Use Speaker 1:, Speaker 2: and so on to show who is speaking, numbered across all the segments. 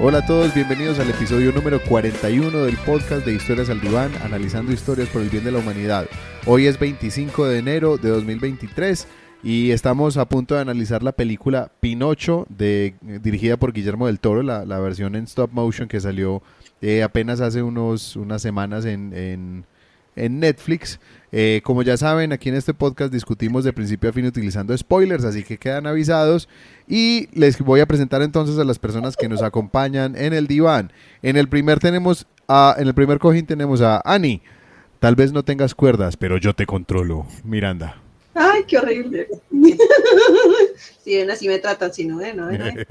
Speaker 1: Hola a todos, bienvenidos al episodio número 41 del podcast de Historias al Diván, analizando historias por el bien de la humanidad. Hoy es 25 de enero de 2023 y estamos a punto de analizar la película Pinocho, dirigida por Guillermo del Toro, la versión en stop motion que salió apenas hace unas semanas en Netflix. Como ya saben, aquí en este podcast discutimos de principio a fin utilizando spoilers, así que quedan avisados. Y les voy a presentar entonces a las personas que nos acompañan en el diván. En el primer cojín tenemos a Ani. Tal vez no tengas cuerdas, pero yo te controlo. Miranda.
Speaker 2: Ay, qué horrible. Si ven, así me tratan, si no ven, no ven.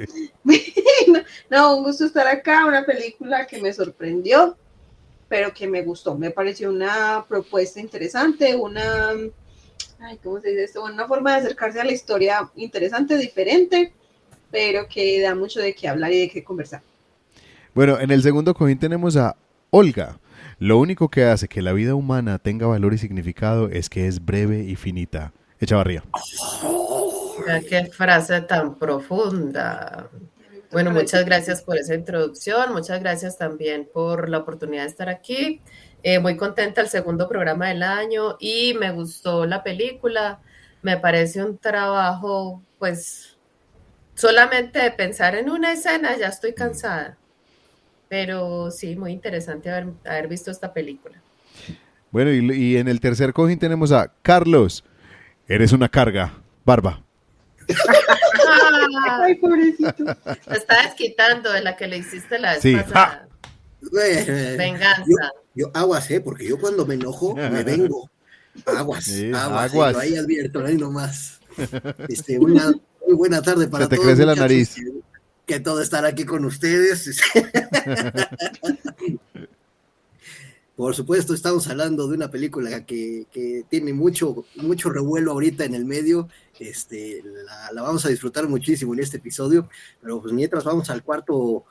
Speaker 2: No, un gusto estar acá, una película que me sorprendió, pero que me gustó. Me pareció una propuesta interesante, ¿cómo se dice esto? Una forma de acercarse a la historia interesante, diferente, pero que da mucho de qué hablar y de qué conversar.
Speaker 1: Bueno, en el segundo cojín tenemos a Olga. Lo único que hace que la vida humana tenga valor y significado es que es breve y finita. Echavarría.
Speaker 3: Qué frase tan profunda. Bueno, muchas gracias por esa introducción, muchas gracias también por la oportunidad de estar aquí. Muy contenta, el segundo programa del año y me gustó la película. Me parece un trabajo, pues, solamente de pensar en una escena ya estoy cansada. Pero sí, muy interesante haber visto esta película.
Speaker 1: Bueno, y en el tercer cojín tenemos a Carlos. Eres una carga, barba.
Speaker 2: Ay, pobrecito.
Speaker 3: Te está desquitando de la que le hiciste la vez
Speaker 1: Sí.
Speaker 3: pasada. Venganza.
Speaker 4: Yo aguas, porque yo cuando me enojo me vengo. Aguas. Yo ahí advierto, ahí nomás. Una muy buena tarde para todos.
Speaker 1: Se te crece la nariz.
Speaker 4: Que todo estar aquí con ustedes. Por supuesto, estamos hablando de una película que tiene mucho revuelo ahorita en el medio. La vamos a disfrutar muchísimo en este episodio, pero pues mientras vamos al cuarto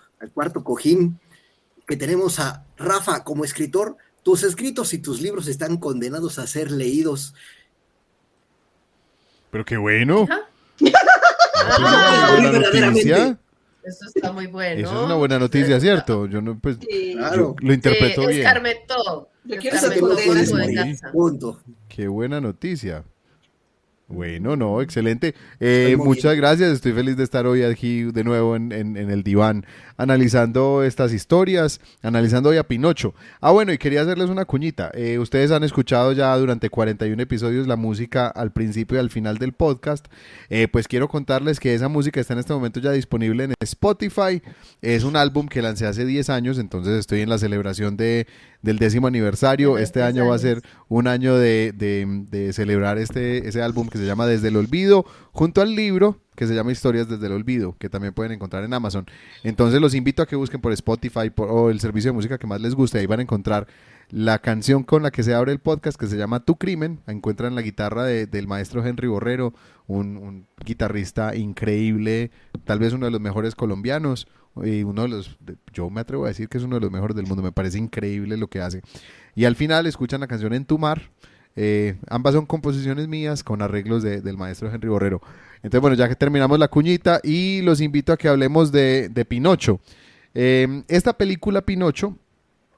Speaker 4: cojín, que tenemos a Rafa como escritor. Tus escritos y tus libros están condenados a ser leídos.
Speaker 1: Pero qué bueno.
Speaker 3: Eso está muy bueno.
Speaker 1: Eso es una buena noticia, ¿cierto? Yo no, pues,
Speaker 4: sí, claro.
Speaker 1: Yo lo interpreto bien.
Speaker 3: Escarmentó.
Speaker 2: Yo quiero saber
Speaker 4: punto.
Speaker 1: Qué buena noticia. Bueno, no, excelente. Muchas gracias, estoy feliz de estar hoy aquí de nuevo en el diván, analizando estas historias, analizando hoy a Pinocho. Bueno, y quería hacerles una cuñita. Ustedes han escuchado ya durante 41 episodios la música al principio y al final del podcast. Pues quiero contarles que esa música está en este momento ya disponible en Spotify. Es un álbum que lancé hace 10 años, entonces estoy en la celebración del 10º aniversario. Este año va a ser un año de celebrar ese álbum que se llama Desde el Olvido, junto al libro que se llama Historias desde el Olvido, que también pueden encontrar en Amazon. Entonces los invito a que busquen por Spotify o el servicio de música que más les guste. Ahí van a encontrar la canción con la que se abre el podcast, que se llama Tu Crimen. Encuentran la guitarra del maestro Henry Borrero, un guitarrista increíble, tal vez uno de los mejores colombianos, y yo me atrevo a decir que es uno de los mejores del mundo. Me parece increíble lo que hace. Y al final escuchan la canción En tu mar. Ambas son composiciones mías con arreglos del maestro Henry Borrero. Entonces, bueno, ya que terminamos la cuñita, y los invito a que hablemos de Pinocho. Esta película Pinocho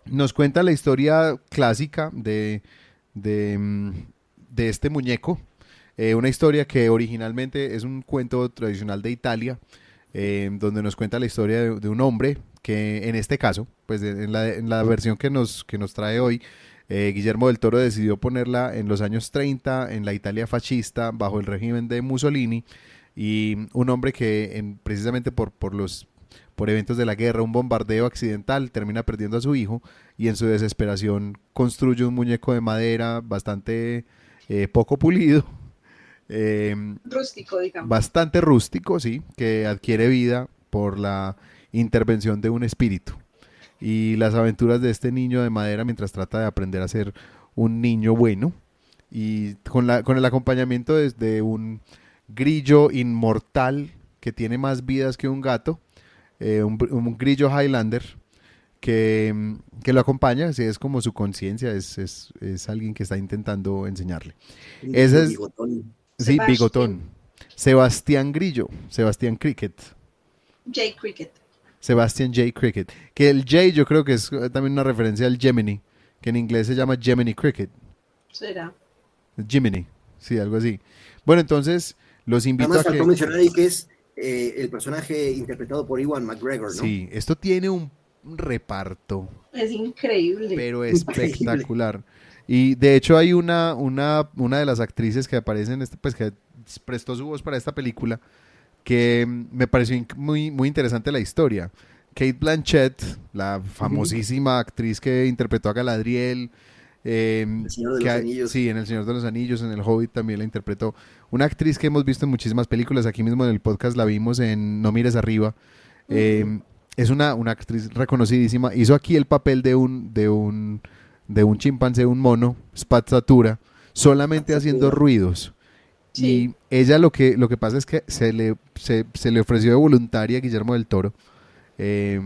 Speaker 1: nos cuenta la historia clásica de este muñeco. Una historia que originalmente es un cuento tradicional de Italia, donde nos cuenta la historia de un hombre que, en este caso, pues en la versión que nos trae hoy, Guillermo del Toro decidió ponerla en los años 30, en la Italia fascista, bajo el régimen de Mussolini, y un hombre que precisamente por eventos de la guerra, un bombardeo accidental, termina perdiendo a su hijo, y en su desesperación construye un muñeco de madera bastante poco pulido,
Speaker 2: rústico, digamos.
Speaker 1: Bastante rústico, sí, que adquiere vida por la intervención de un espíritu. Y las aventuras de este niño de madera mientras trata de aprender a ser un niño bueno, y con el acompañamiento de un grillo inmortal que tiene más vidas que un gato, un grillo Highlander que lo acompaña. Así es como su conciencia, es alguien que está intentando enseñarle. Ese es, sí, bigotón. Sebastián Grillo, Sebastián Cricket.
Speaker 2: Jay Cricket.
Speaker 1: Sebastian J. Cricket. Que el J yo creo que es también una referencia al Gemini, que en inglés se llama Gemini Cricket.
Speaker 2: será.
Speaker 1: Gemini, sí, algo así. Bueno, entonces los invito
Speaker 4: Además
Speaker 1: a
Speaker 4: faltó
Speaker 1: que...
Speaker 4: mencionar ahí que es el personaje interpretado por Ewan McGregor, ¿no?
Speaker 1: Sí, esto tiene un reparto,
Speaker 2: Es increíble.
Speaker 1: pero
Speaker 4: Increíble.
Speaker 1: espectacular. Y de hecho hay una de las actrices que aparece en este, pues que prestó su voz para esta película, que me pareció muy, muy interesante la historia. Kate Blanchett, la famosísima actriz que interpretó a Galadriel,
Speaker 4: El Señor de los Anillos.
Speaker 1: sí, en El Señor de los Anillos, en El Hobbit también la interpretó. Una actriz que hemos visto en muchísimas películas, aquí mismo en el podcast la vimos en No mires arriba. Es una actriz reconocidísima. Hizo aquí el papel de un chimpancé, un mono, Spazzatura, solamente haciendo ruidos.
Speaker 2: Sí.
Speaker 1: Y ella lo que pasa es que se le ofreció de voluntaria a Guillermo del Toro, que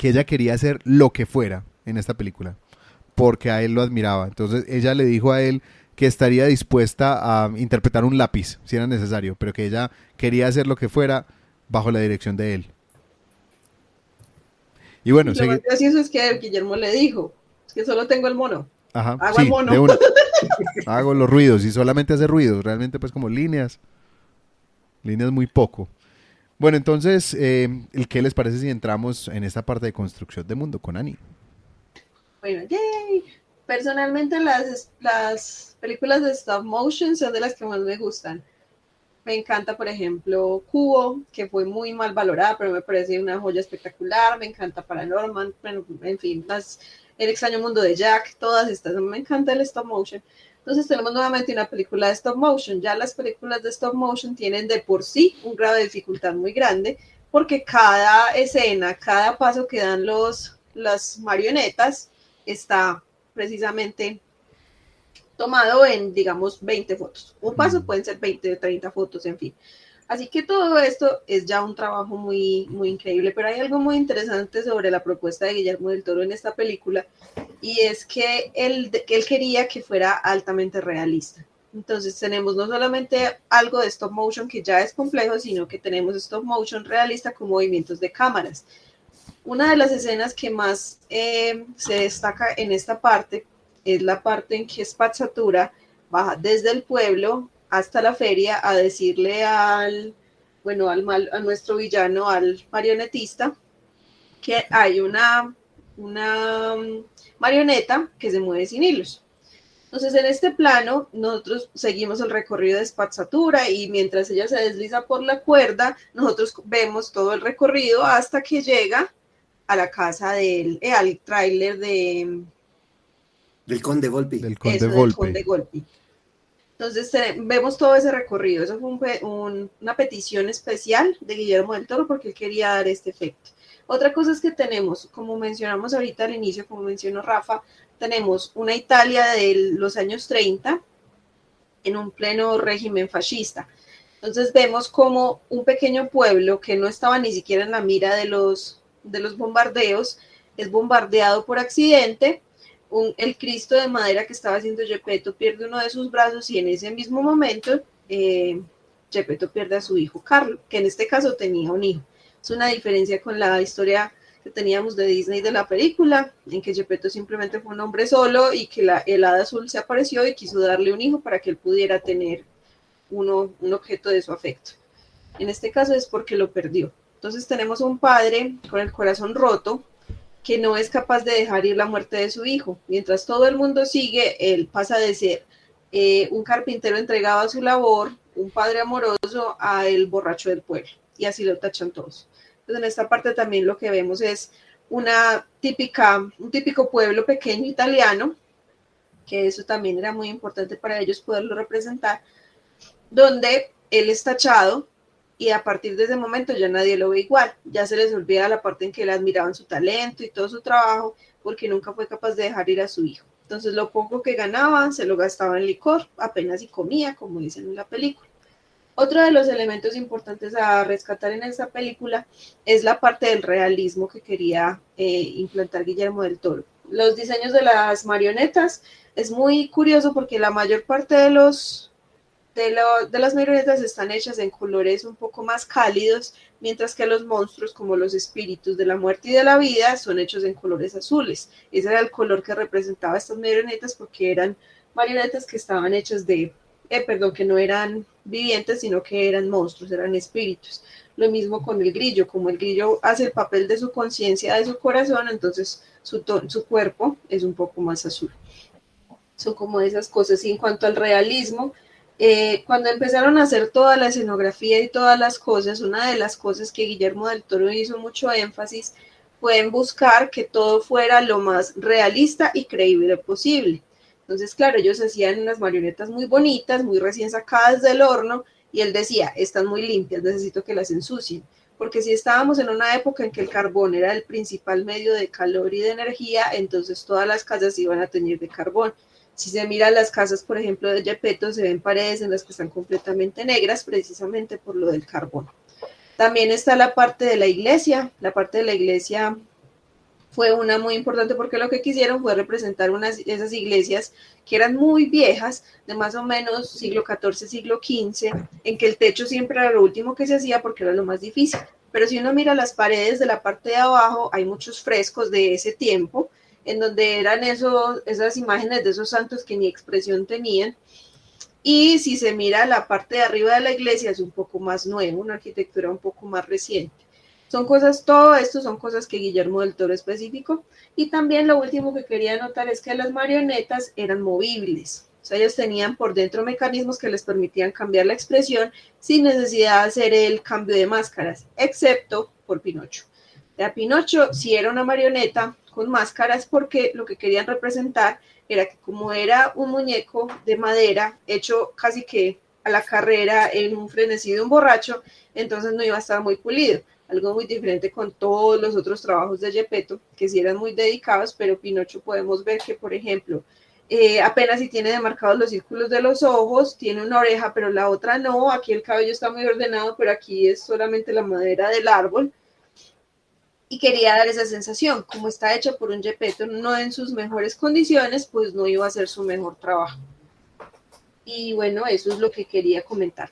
Speaker 1: ella quería hacer lo que fuera en esta película, porque a él lo admiraba. Entonces ella le dijo a él que estaría dispuesta a interpretar un lápiz si era necesario, pero que ella quería hacer lo que fuera bajo la dirección de él. Y bueno,
Speaker 2: Lo más gracioso es que Guillermo le dijo, es que solo tengo el mono.
Speaker 1: ajá,
Speaker 2: Hago
Speaker 1: sí,
Speaker 2: el mono.
Speaker 1: de una. Hago los ruidos y solamente hace ruidos, realmente pues como líneas muy poco. Bueno, entonces, ¿qué les parece si entramos en esta parte de construcción de mundo con Ani?
Speaker 2: Bueno, yay. Personalmente las películas de stop motion son de las que más me gustan. Me encanta, por ejemplo, Cubo, que fue muy mal valorada, pero me parece una joya espectacular. Me encanta Paranormal, bueno, en fin, El extraño mundo de Jack, todas estas. Me encanta el stop motion. Entonces tenemos nuevamente una película de stop motion. Ya las películas de stop motion tienen de por sí un grado de dificultad muy grande, porque cada escena, cada paso que dan las marionetas está precisamente tomado en, digamos, 20 fotos. Un paso pueden ser 20 o 30 fotos, en fin. Así que todo esto es ya un trabajo muy, muy increíble, pero hay algo muy interesante sobre la propuesta de Guillermo del Toro en esta película, y es que él quería que fuera altamente realista. Entonces tenemos no solamente algo de stop motion que ya es complejo, sino que tenemos stop motion realista con movimientos de cámaras. Una de las escenas que más se destaca en esta parte es la parte en que Spazzatura baja desde el pueblo hasta la feria a decirle a nuestro villano, al marionetista, que hay una marioneta que se mueve sin hilos. Entonces, en este plano, nosotros seguimos el recorrido de Spazzatura y mientras ella se desliza por la cuerda, nosotros vemos todo el recorrido hasta que llega a la casa al tráiler
Speaker 4: del Conde Volpi.
Speaker 1: Del Conde
Speaker 2: del
Speaker 1: Volpe.
Speaker 2: Conde Volpi. Entonces vemos todo ese recorrido. Eso fue una petición especial de Guillermo del Toro porque él quería dar este efecto. Otra cosa es que tenemos, como mencionamos ahorita al inicio, como mencionó Rafa, tenemos una Italia de los años 30 en un pleno régimen fascista. Entonces vemos como un pequeño pueblo que no estaba ni siquiera en la mira de los bombardeos es bombardeado por accidente. El Cristo de madera que estaba haciendo Geppetto pierde uno de sus brazos y en ese mismo momento Geppetto pierde a su hijo Carlo, que en este caso tenía un hijo. Es una diferencia con la historia que teníamos de Disney de la película, en que Geppetto simplemente fue un hombre solo y que el hada azul se apareció y quiso darle un hijo para que él pudiera tener un objeto de su afecto. En este caso es porque lo perdió. Entonces tenemos un padre con el corazón roto que no es capaz de dejar ir la muerte de su hijo. Mientras todo el mundo sigue, él pasa de ser un carpintero entregado a su labor, un padre amoroso, a el borracho del pueblo. Y así lo tachan todos. Entonces en esta parte también lo que vemos es un típico pueblo pequeño italiano, que eso también era muy importante para ellos poderlo representar, donde él es tachado y a partir de ese momento ya nadie lo ve igual, ya se les olvida la parte en que le admiraban su talento y todo su trabajo, porque nunca fue capaz de dejar ir a su hijo. Entonces lo poco que ganaba se lo gastaba en licor, apenas si comía, como dicen en la película. Otro de los elementos importantes a rescatar en esta película es la parte del realismo que quería implantar Guillermo del Toro. Los diseños de las marionetas es muy curioso porque la mayor parte de los de las marionetas están hechas en colores un poco más cálidos, mientras que los monstruos, como los espíritus de la muerte y de la vida, son hechos en colores azules. Ese era el color que representaba estas marionetas, porque eran marionetas que estaban hechas que no eran vivientes, sino que eran monstruos, eran espíritus. Lo mismo con el grillo, como el grillo hace el papel de su conciencia, de su corazón, entonces su cuerpo es un poco más azul. Son como esas cosas. Y en cuanto al realismo, cuando empezaron a hacer toda la escenografía y todas las cosas, una de las cosas que Guillermo del Toro hizo mucho énfasis fue en buscar que todo fuera lo más realista y creíble posible. Entonces, claro, ellos hacían unas marionetas muy bonitas, muy recién sacadas del horno, y él decía, están muy limpias, necesito que las ensucien. Porque si estábamos en una época en que el carbón era el principal medio de calor y de energía, entonces todas las casas iban a teñir de carbón. Si se miran las casas, por ejemplo, de Gepetto, se ven paredes en las que están completamente negras, precisamente por lo del carbón. También está la parte de la iglesia. La parte de la iglesia fue una muy importante porque lo que quisieron fue representar esas iglesias que eran muy viejas, de más o menos siglo XIV, siglo XV, en que el techo siempre era lo último que se hacía porque era lo más difícil. Pero si uno mira las paredes de la parte de abajo, hay muchos frescos de ese tiempo, en donde eran esas imágenes de esos santos que ni expresión tenían. Y si se mira la parte de arriba de la iglesia, es un poco más nuevo, una arquitectura un poco más reciente. Son cosas, todo esto son cosas que Guillermo del Toro especificó. Y también lo último que quería notar es que las marionetas eran movibles. O sea, ellos tenían por dentro mecanismos que les permitían cambiar la expresión sin necesidad de hacer el cambio de máscaras, excepto por Pinocho. La Pinocho sí era una marioneta con máscaras porque lo que querían representar era que como era un muñeco de madera hecho casi que a la carrera en un frenesí de un borracho, entonces no iba a estar muy pulido. Algo muy diferente con todos los otros trabajos de Gepetto, que sí eran muy dedicados, pero Pinocho podemos ver que, por ejemplo, apenas si tiene demarcados los círculos de los ojos, tiene una oreja, pero la otra no, aquí el cabello está muy ordenado, pero aquí es solamente la madera del árbol, y quería dar esa sensación, como está hecha por un Gepetto no en sus mejores condiciones, pues no iba a ser su mejor trabajo. Y bueno, eso es lo que quería comentar.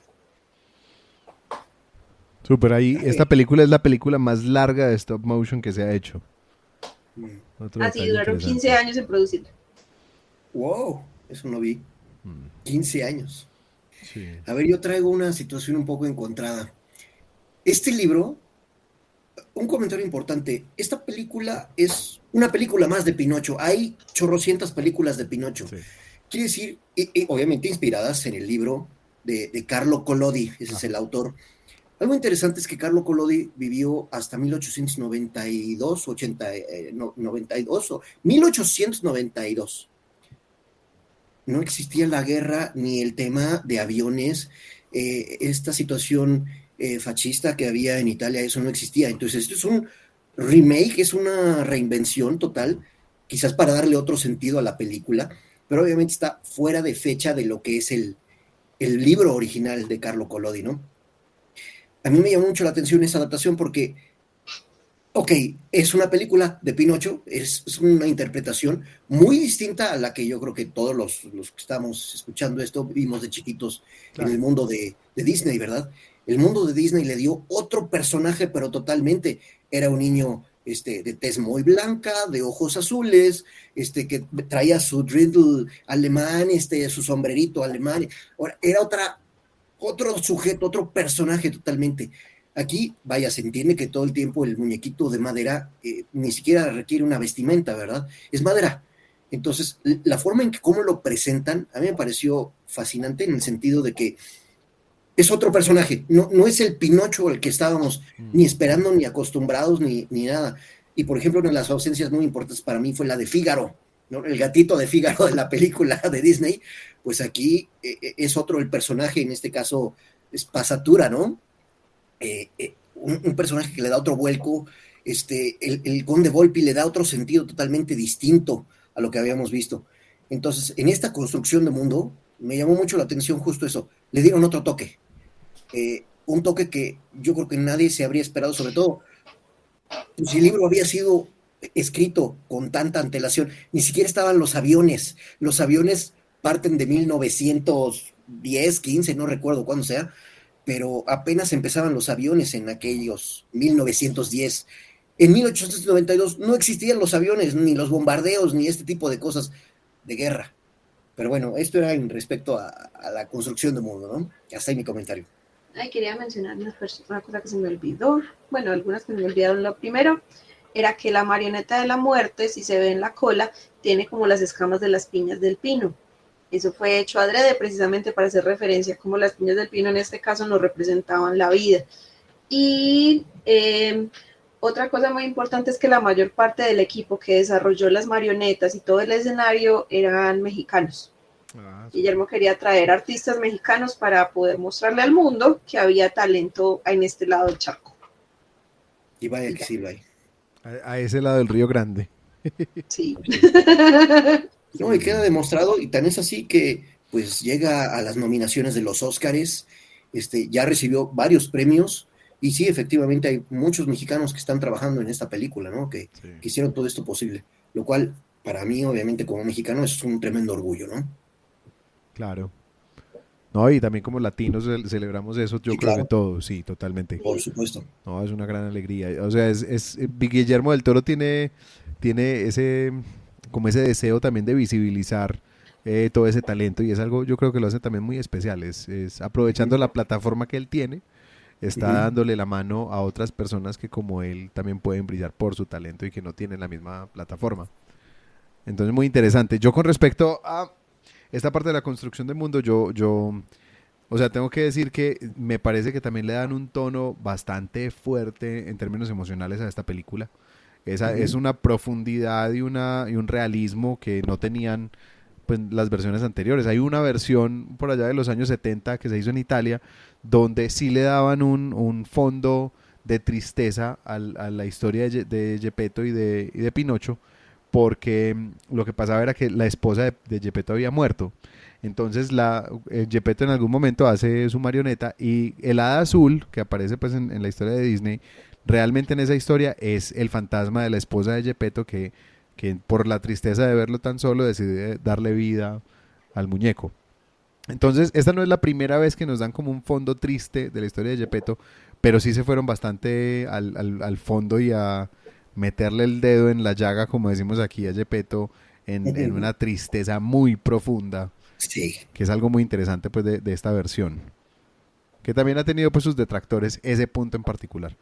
Speaker 1: Súper, ahí, esta película es la película más larga de stop motion que se ha hecho.
Speaker 2: Así duraron 15 años en producirla.
Speaker 4: Wow, eso no vi. 15 años.
Speaker 1: Sí.
Speaker 4: A ver, yo traigo una situación un poco encontrada. Este libro, un comentario importante, esta película es una película más de Pinocho. Hay chorrocientas películas de Pinocho. Sí. Quiere decir, y obviamente inspiradas en el libro de Carlo Collodi, ese es el autor. Algo interesante es que Carlo Collodi vivió hasta 1892, 1892. No existía la guerra ni el tema de aviones, esta situación fascista que había en Italia, eso no existía. Entonces, esto es un remake, es una reinvención total, quizás para darle otro sentido a la película, pero obviamente está fuera de fecha de lo que es el libro original de Carlo Collodi, ¿no? A mí me llamó mucho la atención esa adaptación porque, ok, es una película de Pinocho, es una interpretación muy distinta a la que yo creo que todos los que estamos escuchando esto vimos de chiquitos, claro, en el mundo de Disney, ¿verdad? El mundo de Disney le dio otro personaje, pero totalmente. Era un niño de tez muy blanca, de ojos azules, que traía su dreidel alemán, su sombrerito alemán. Era otro sujeto, otro personaje totalmente. Aquí, vaya, se entiende que todo el tiempo el muñequito de madera ni siquiera requiere una vestimenta, ¿verdad? Es madera. Entonces, la forma en que cómo lo presentan, a mí me pareció fascinante en el sentido de que es otro personaje, no es el Pinocho al que estábamos ni esperando, ni acostumbrados, ni nada. Y, por ejemplo, una de las ausencias muy importantes para mí fue la de Fígaro, ¿no? El gatito de Fígaro de la película de Disney, pues aquí es otro el personaje, en este caso es Pasatura, ¿no? Un personaje que le da otro vuelco, el Conde Volpi le da otro sentido totalmente distinto a lo que habíamos visto. Entonces, en esta construcción de mundo, me llamó mucho la atención justo eso, le dieron otro toque, un toque que yo creo que nadie se habría esperado, sobre todo, si el libro había sido escrito con tanta antelación, ni siquiera estaban los aviones parten de 1900, 10, 15, no recuerdo cuándo sea, pero apenas empezaban los aviones en aquellos 1910. En 1892 no existían los aviones, ni los bombardeos, ni este tipo de cosas de guerra. Pero bueno, esto era en respecto a la construcción del mundo, ¿no? Hasta ahí mi comentario.
Speaker 2: Ay, quería mencionar una cosa que se me olvidó. Bueno, algunas que se me olvidaron. Lo primero era que la marioneta de la muerte, si se ve en la cola, tiene como las escamas de las piñas del pino. Eso fue hecho adrede precisamente para hacer referencia a cómo las piñas del pino en este caso nos representaban la vida. Y otra cosa muy importante es que la mayor parte del equipo que desarrolló las marionetas y todo el escenario eran mexicanos. Guillermo quería traer artistas mexicanos para poder mostrarle al mundo que había talento en este lado del charco.
Speaker 4: Y vaya que sí lo hay.
Speaker 1: A ese lado del Río Grande.
Speaker 2: Sí.
Speaker 4: No, y queda demostrado, y tan es así que pues llega a las nominaciones de los Óscares, ya recibió varios premios, y sí, efectivamente hay muchos mexicanos que están trabajando en esta película, ¿no? Que hicieron todo esto posible, lo cual para mí, obviamente, como mexicano, es un tremendo orgullo, ¿no?
Speaker 1: Claro. No, y también como latinos celebramos eso, yo
Speaker 4: Sí,
Speaker 1: creo
Speaker 4: claro.
Speaker 1: que todos, sí, totalmente.
Speaker 4: Por supuesto.
Speaker 1: No, es una gran alegría. O sea, Guillermo del Toro tiene como ese deseo también de visibilizar todo ese talento y es algo, yo creo que lo hace también muy especial. Es aprovechando la plataforma que él tiene, está dándole la mano a otras personas que como él también pueden brillar por su talento y que no tienen la misma plataforma. Entonces, muy interesante. Yo con respecto a esta parte de la construcción del mundo, o sea, tengo que decir que me parece que también le dan un tono bastante fuerte en términos emocionales a esta película. Es una profundidad y un realismo que no tenían pues, las versiones anteriores. Hay una versión por allá de los años 70 que se hizo en Italia, donde sí le daban un fondo de tristeza a la historia de Geppetto y de Pinocho, porque lo que pasaba era que la esposa de Geppetto había muerto. Entonces Geppetto en algún momento hace su marioneta y el hada azul, que aparece pues en la historia de Disney, realmente en esa historia es el fantasma de la esposa de Geppetto que por la tristeza de verlo tan solo decide darle vida al muñeco. Entonces, esta no es la primera vez que nos dan como un fondo triste de la historia de Geppetto, pero sí se fueron bastante al fondo y a meterle el dedo en la llaga, como decimos aquí a Geppetto, en una tristeza muy profunda,
Speaker 4: Sí.
Speaker 1: que es algo muy interesante pues de esta versión. Que también ha tenido pues sus detractores ese punto en particular.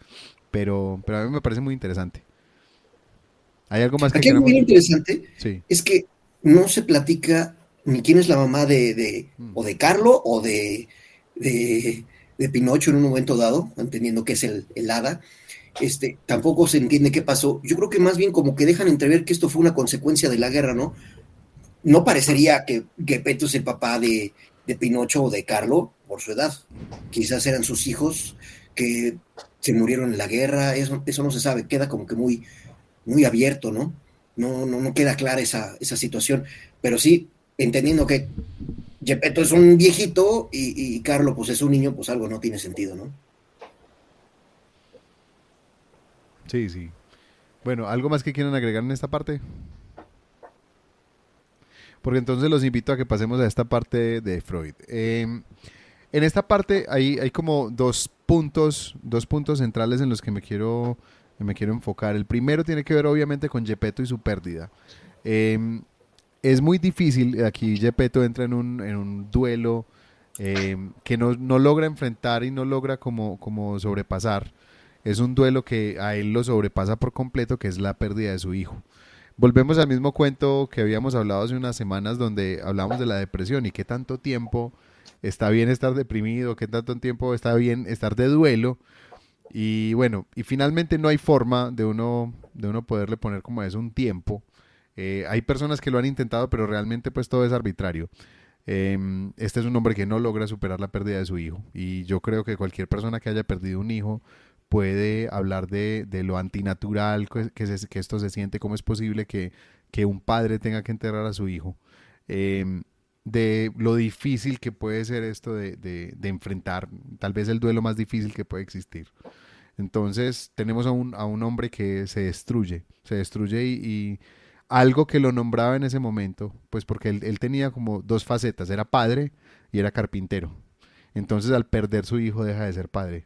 Speaker 1: Pero a mí me parece muy interesante. ¿Hay algo más que
Speaker 4: Aquí algo
Speaker 1: queramos?
Speaker 4: bien interesante
Speaker 1: Sí.
Speaker 4: es que no se platica ni quién es la mamá o de Carlo o de, de Pinocho en un momento dado, entendiendo que es el hada. Tampoco se entiende qué pasó. Yo creo que más bien como que dejan entrever que esto fue una consecuencia de la guerra, ¿no? No parecería que Gepetto es el papá de Pinocho o de Carlo por su edad. Quizás eran sus hijos que se murieron en la guerra, eso no se sabe, queda como que muy, muy abierto, ¿no? No queda clara esa situación, pero sí, entendiendo que Gepetto es un viejito y Carlo pues es un niño, pues algo no tiene sentido, ¿no?
Speaker 1: Sí, sí. Bueno, ¿algo más que quieran agregar en esta parte? Porque entonces los invito a que pasemos a esta parte de Freud. En esta parte hay como dos puntos centrales en los que me quiero enfocar. El primero tiene que ver obviamente con Geppetto y su pérdida. Es muy difícil, aquí Geppetto entra en un duelo que no logra enfrentar y no logra como sobrepasar. Es un duelo que a él lo sobrepasa por completo, que es la pérdida de su hijo. Volvemos al mismo cuento que habíamos hablado hace unas semanas donde hablamos de la depresión y qué tanto tiempo está bien estar deprimido, qué tanto tiempo está bien estar de duelo. Y bueno, y finalmente no hay forma de uno poderle poner como eso un tiempo. Hay personas que lo han intentado, pero realmente pues todo es arbitrario. Este es un hombre que no logra superar la pérdida de su hijo. Y yo creo que cualquier persona que haya perdido un hijo puede hablar de lo antinatural que esto se siente, cómo es posible que un padre tenga que enterrar a su hijo, de lo difícil que puede ser esto de enfrentar, tal vez el duelo más difícil que puede existir. Entonces tenemos a un hombre que se destruye y algo que lo nombraba en ese momento, pues porque él tenía como dos facetas, era padre y era carpintero. Entonces al perder su hijo deja de ser padre.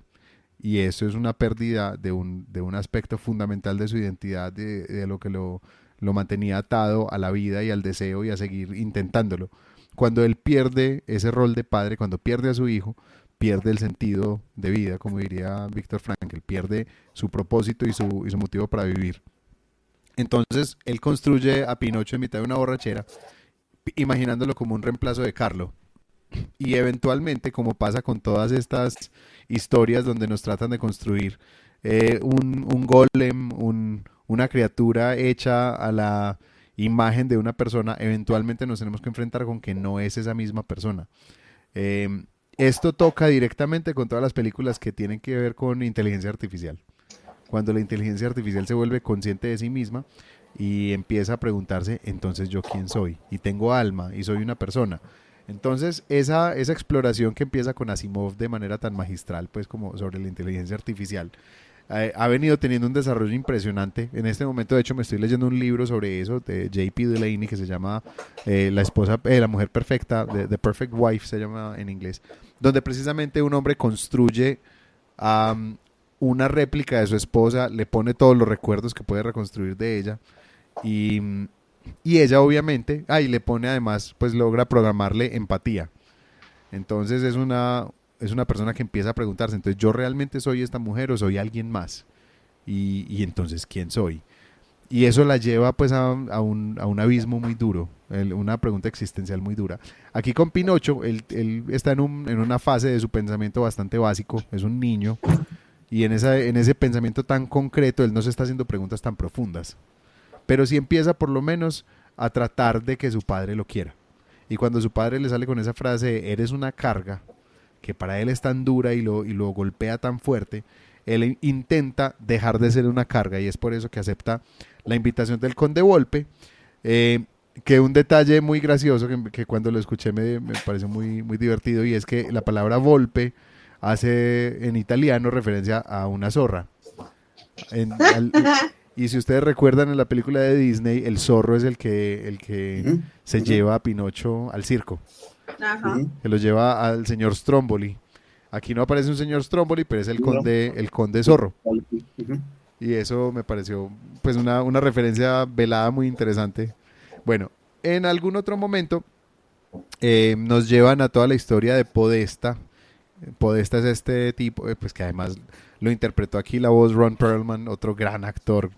Speaker 1: Y eso es una pérdida de un aspecto fundamental de su identidad, de lo que lo mantenía atado a la vida y al deseo y a seguir intentándolo. Cuando él pierde ese rol de padre, cuando pierde a su hijo, pierde el sentido de vida, como diría Víctor Frankl, pierde su propósito y su motivo para vivir. Entonces él construye a Pinocho en mitad de una borrachera, imaginándolo como un reemplazo de Carlo. Y eventualmente, como pasa con todas estas historias donde nos tratan de construir un golem, una criatura hecha a la imagen de una persona, eventualmente nos tenemos que enfrentar con que no es esa misma persona. Esto toca directamente con todas las películas que tienen que ver con inteligencia artificial. Cuando la inteligencia artificial se vuelve consciente de sí misma y empieza a preguntarse, entonces yo quién soy, y tengo alma, y soy una persona. Entonces esa exploración que empieza con Asimov de manera tan magistral, pues como sobre la inteligencia artificial, ha venido teniendo un desarrollo impresionante. En este momento, de hecho, me estoy leyendo un libro sobre eso de J.P. Delaney que se llama La mujer perfecta, The Perfect Wife se llama en inglés, donde precisamente un hombre construye una réplica de su esposa, le pone todos los recuerdos que puede reconstruir de ella y ella obviamente, le pone además, pues logra programarle empatía. Entonces es una persona que empieza a preguntarse, entonces yo realmente soy esta mujer o soy alguien más, y entonces ¿quién soy? Y eso la lleva pues a un abismo muy duro, una pregunta existencial muy dura. Aquí con Pinocho, él está en una fase de su pensamiento bastante básico, es un niño, y en ese pensamiento tan concreto él no se está haciendo preguntas tan profundas, pero sí empieza por lo menos a tratar de que su padre lo quiera. Y cuando su padre le sale con esa frase, eres una carga, que para él es tan dura y lo golpea tan fuerte, él intenta dejar de ser una carga, y es por eso que acepta la invitación del conde Volpe, que un detalle muy gracioso que cuando lo escuché me pareció muy, muy divertido, y es que la palabra Volpe hace en italiano referencia a una zorra. Y si ustedes recuerdan, en la película de Disney, el zorro es el que se lleva a Pinocho al circo.
Speaker 2: Ajá.
Speaker 1: Que lo lleva al señor Stromboli. Aquí no aparece un señor Stromboli, pero es el conde zorro. Y eso me pareció pues una referencia velada muy interesante. Bueno, en algún otro momento nos llevan a toda la historia de Podesta. Podesta es este tipo, pues que además lo interpretó aquí la voz Ron Perlman, otro gran actor,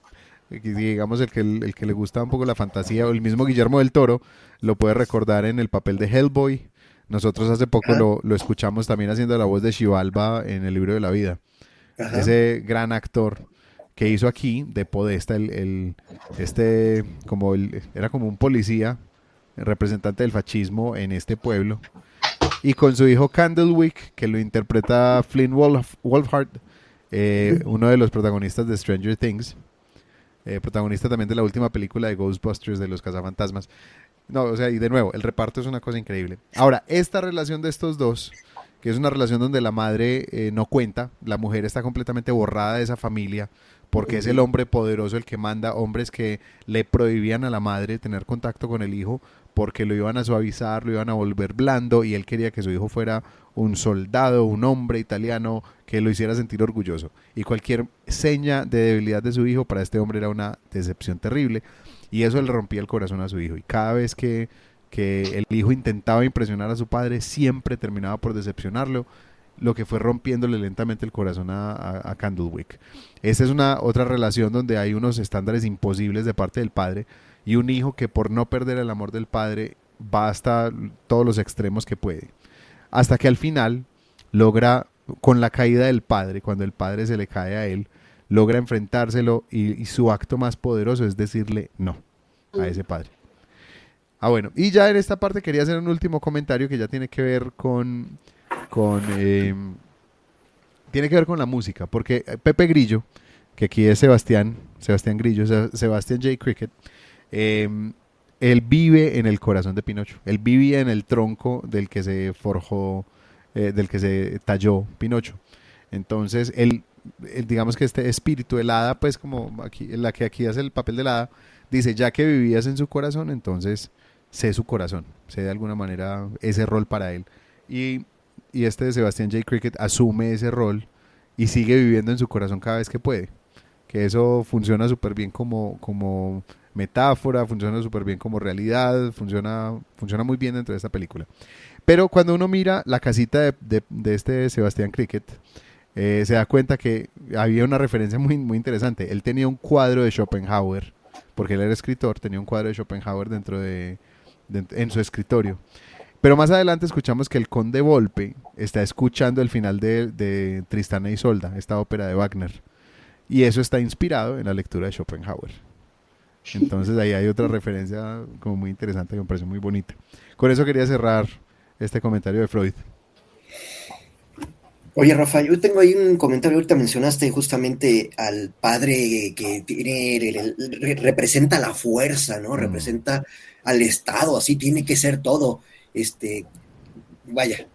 Speaker 1: digamos el que le gusta un poco la fantasía, o el mismo Guillermo del Toro lo puede recordar en el papel de Hellboy. Nosotros hace poco lo escuchamos también haciendo la voz de Xibalba en El libro de la vida. Ajá. Ese gran actor que hizo aquí de Podesta, era como un policía, representante del fascismo en este pueblo, y con su hijo Candlewick, que lo interpreta Flynn Wolfhard, uno de los protagonistas de Stranger Things, protagonista también de la última película de Ghostbusters, de los cazafantasmas. No, o sea, y de nuevo, el reparto es una cosa increíble. Ahora, esta relación de estos dos, que es una relación donde la madre no cuenta, la mujer está completamente borrada de esa familia, porque es el hombre poderoso el que manda, hombres que le prohibían a la madre tener contacto con el hijo, porque lo iban a suavizar, lo iban a volver blando, y él quería que su hijo fuera un soldado, un hombre italiano que lo hiciera sentir orgulloso. Y cualquier seña de debilidad de su hijo para este hombre era una decepción terrible, y eso le rompía el corazón a su hijo. Y cada vez que el hijo intentaba impresionar a su padre, siempre terminaba por decepcionarlo, lo que fue rompiéndole lentamente el corazón a Candlewick. Esta es otra relación donde hay unos estándares imposibles de parte del padre, y un hijo que por no perder el amor del padre va hasta todos los extremos que puede, hasta que al final logra, con la caída del padre, cuando el padre se le cae a él, logra enfrentárselo, y su acto más poderoso es decirle no a ese padre. Bueno, y ya en esta parte quería hacer un último comentario que ya tiene que ver con la música, porque Pepe Grillo, que aquí es Sebastián Grillo, Sebastián J. Cricket, él vive en el corazón de Pinocho. Él vivía en el tronco del que se forjó, del que se talló Pinocho. Entonces, él digamos que este espíritu, el hada, pues como aquí, la que aquí hace el papel del hada, dice, ya que vivías en su corazón, entonces sé su corazón, sé de alguna manera ese rol para él. Y este de Sebastian J. Cricket asume ese rol y sigue viviendo en su corazón cada vez que puede. Que eso funciona súper bien como metáfora, funciona súper bien como realidad, funciona muy bien dentro de esta película. Pero cuando uno mira la casita de este Sebastian Cricket, se da cuenta que había una referencia muy interesante. Él tenía un cuadro de Schopenhauer, porque él era escritor, tenía un cuadro de Schopenhauer en su escritorio. Pero más adelante escuchamos que el conde Volpe está escuchando el final de Tristana y Isolda, esta ópera de Wagner. Y eso está inspirado en la lectura de Schopenhauer. Entonces ahí hay otra referencia como muy interesante que me parece muy bonita. Con eso quería cerrar este comentario de Freud.
Speaker 4: Oye, Rafa, yo tengo ahí un comentario. Ahorita mencionaste justamente al padre que representa la fuerza, ¿no? Representa al Estado, así tiene que ser todo. Vaya.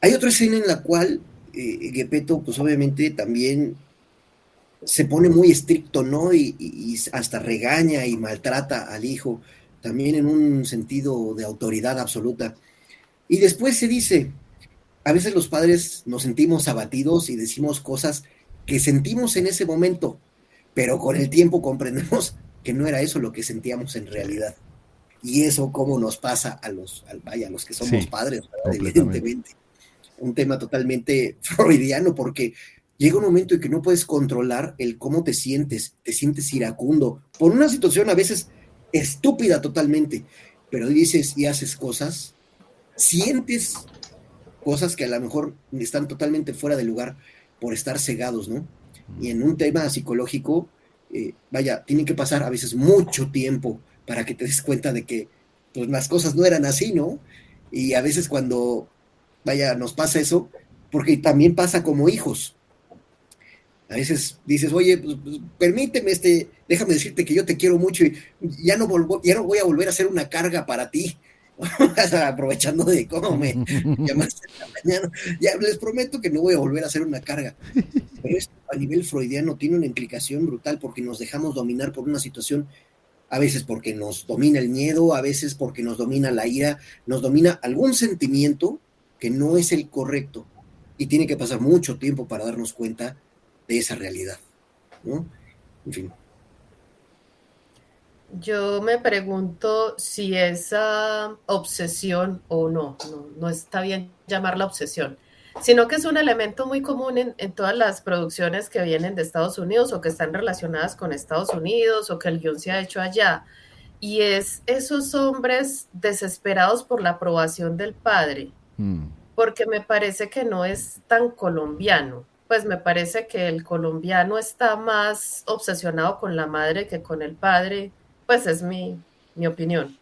Speaker 4: Hay otra escena en la cual Geppetto, pues obviamente también se pone muy estricto, ¿no? Y hasta regaña y maltrata al hijo, también en un sentido de autoridad absoluta. Y después se dice, a veces los padres nos sentimos abatidos y decimos cosas que sentimos en ese momento, pero con el tiempo comprendemos que no era eso lo que sentíamos en realidad. Y eso cómo nos pasa a los que somos padres, ¿verdad? Evidentemente. Un tema totalmente freudiano, porque llega un momento en que no puedes controlar el cómo te sientes iracundo, por una situación a veces estúpida totalmente, pero dices y haces cosas, sientes cosas que a lo mejor están totalmente fuera de lugar por estar cegados, ¿no? Y en un tema psicológico, tiene que pasar a veces mucho tiempo para que te des cuenta de que pues, las cosas no eran así, ¿no? Y a veces cuando nos pasa eso, porque también pasa como hijos. A veces dices, oye, pues, permíteme, déjame decirte que yo te quiero mucho y ya no voy a volver a ser una carga para ti. Aprovechando de cómo me llamaste en la mañana, ya les prometo que no voy a volver a ser una carga. Pero esto a nivel freudiano tiene una implicación brutal porque nos dejamos dominar por una situación, a veces porque nos domina el miedo, a veces porque nos domina la ira, nos domina algún sentimiento que no es el correcto y tiene que pasar mucho tiempo para darnos cuenta de esa realidad, ¿no? En fin.
Speaker 3: Yo me pregunto si esa obsesión o no está bien llamarla obsesión, sino que es un elemento muy común en todas las producciones que vienen de Estados Unidos o que están relacionadas con Estados Unidos o que el guión se ha hecho allá. Y es esos hombres desesperados por la aprobación del padre, porque me parece que no es tan colombiano. Pues me parece que el colombiano está más obsesionado con la madre que con el padre, pues es mi opinión.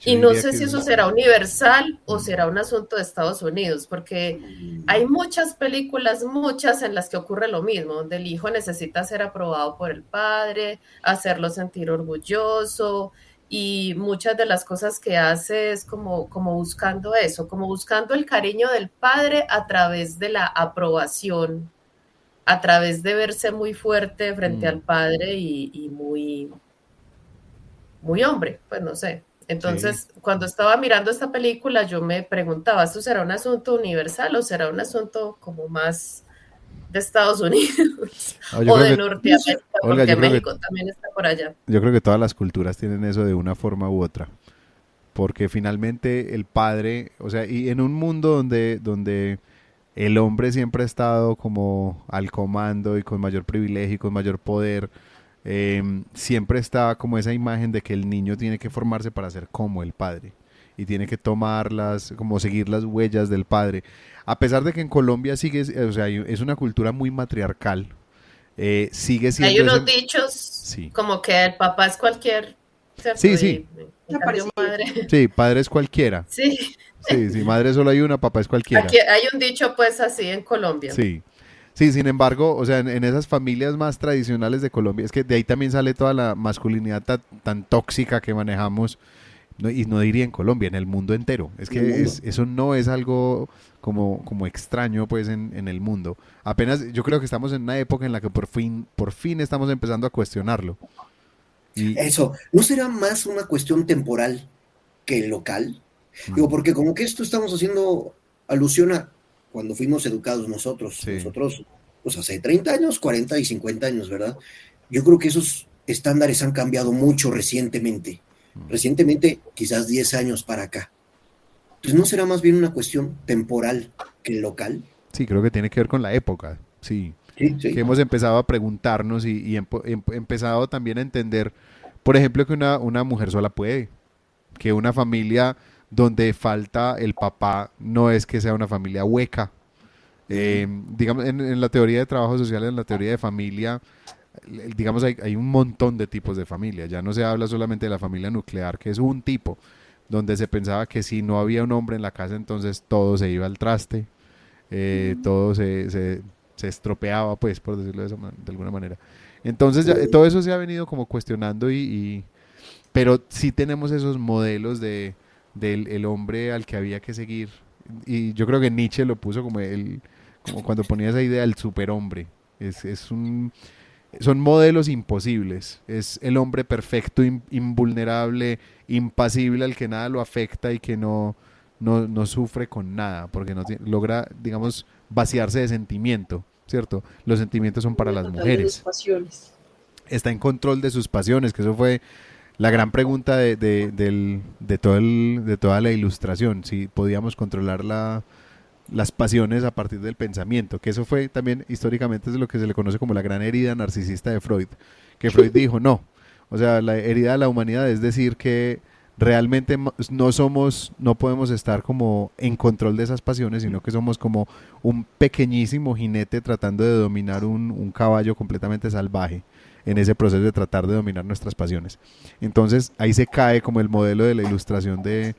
Speaker 3: Y no sé si eso será universal o será un asunto de Estados Unidos, porque hay muchas películas, muchas en las que ocurre lo mismo, donde el hijo necesita ser aprobado por el padre, hacerlo sentir orgulloso, y muchas de las cosas que hace es como buscando eso, como buscando el cariño del padre a través de la aprobación, a través de verse muy fuerte frente al padre y muy hombre, pues no sé. Entonces, cuando estaba mirando esta película, yo me preguntaba, ¿esto será un asunto universal o será un asunto como más de Estados Unidos o de Norteamérica? Porque México también está por allá.
Speaker 1: Yo creo que todas las culturas tienen eso de una forma u otra. Porque finalmente el padre, o sea, y en un mundo donde el hombre siempre ha estado como al comando y con mayor privilegio y con mayor poder, siempre está como esa imagen de que el niño tiene que formarse para ser como el padre y tiene que como seguir las huellas del padre. A pesar de que en Colombia o sea, es una cultura muy matriarcal, sigue siendo...
Speaker 3: Hay unos dichos como que el papá es cualquier... ¿cierto?
Speaker 1: Sí. Sí, padre es cualquiera.
Speaker 3: Sí,
Speaker 1: madre solo hay una, papá es cualquiera.
Speaker 3: Aquí hay un dicho pues así en Colombia.
Speaker 1: Sí, sin embargo, o sea, en esas familias más tradicionales de Colombia, es que de ahí también sale toda la masculinidad tan tóxica que manejamos, y no diría en Colombia, en el mundo entero. Es que eso no es algo como extraño pues en el mundo. Apenas yo creo que estamos en una época en la que por fin estamos empezando a cuestionarlo. Y,
Speaker 4: Eso, ¿no será más una cuestión temporal que local? Digo, porque como que esto estamos haciendo alusión a cuando fuimos educados
Speaker 1: sí,
Speaker 4: nosotros, pues hace 30 años, 40 y 50 años, ¿verdad? Yo creo que esos estándares han cambiado mucho recientemente quizás 10 años para acá. Entonces, ¿no será más bien una cuestión temporal que local?
Speaker 1: sí, creo que tiene que ver con la época, sí,
Speaker 4: Sí,
Speaker 1: que
Speaker 4: sí.
Speaker 1: hemos empezado a preguntarnos y empezado también a entender, por ejemplo, que una mujer sola puede, que una familia donde falta el papá no es que sea una familia hueca. Digamos, en la teoría de trabajo social, en la teoría de familia, digamos, hay un montón de tipos de familia. Ya no se habla solamente de la familia nuclear, que es un tipo, donde se pensaba que si no había un hombre en la casa, entonces todo se iba al traste, todo se estropeaba, pues, por decirlo de alguna manera. Entonces, ya, todo eso se ha venido como cuestionando pero sí tenemos esos modelos del el hombre al que había que seguir. Y yo creo que Nietzsche lo puso como cuando ponía esa idea del superhombre. Es un, son modelos imposibles. Es el hombre perfecto, invulnerable, impasible, al que nada lo afecta y que no sufre con nada, porque logra, digamos, vaciarse de sentimiento, ¿cierto? Los sentimientos son para
Speaker 2: De
Speaker 1: las
Speaker 2: control de sus
Speaker 1: mujeres.
Speaker 2: pasiones.
Speaker 1: Está en control de sus pasiones, que eso fue la gran pregunta de toda la ilustración, si podíamos controlar las pasiones a partir del pensamiento, que eso fue también históricamente es lo que se le conoce como la gran herida narcisista de Freud, que Freud dijo no, o sea, la herida de la humanidad es decir que realmente no podemos estar como en control de esas pasiones, sino que somos como un pequeñísimo jinete tratando de dominar un caballo completamente salvaje en ese proceso de tratar de dominar nuestras pasiones. Entonces ahí se cae como el modelo de la ilustración de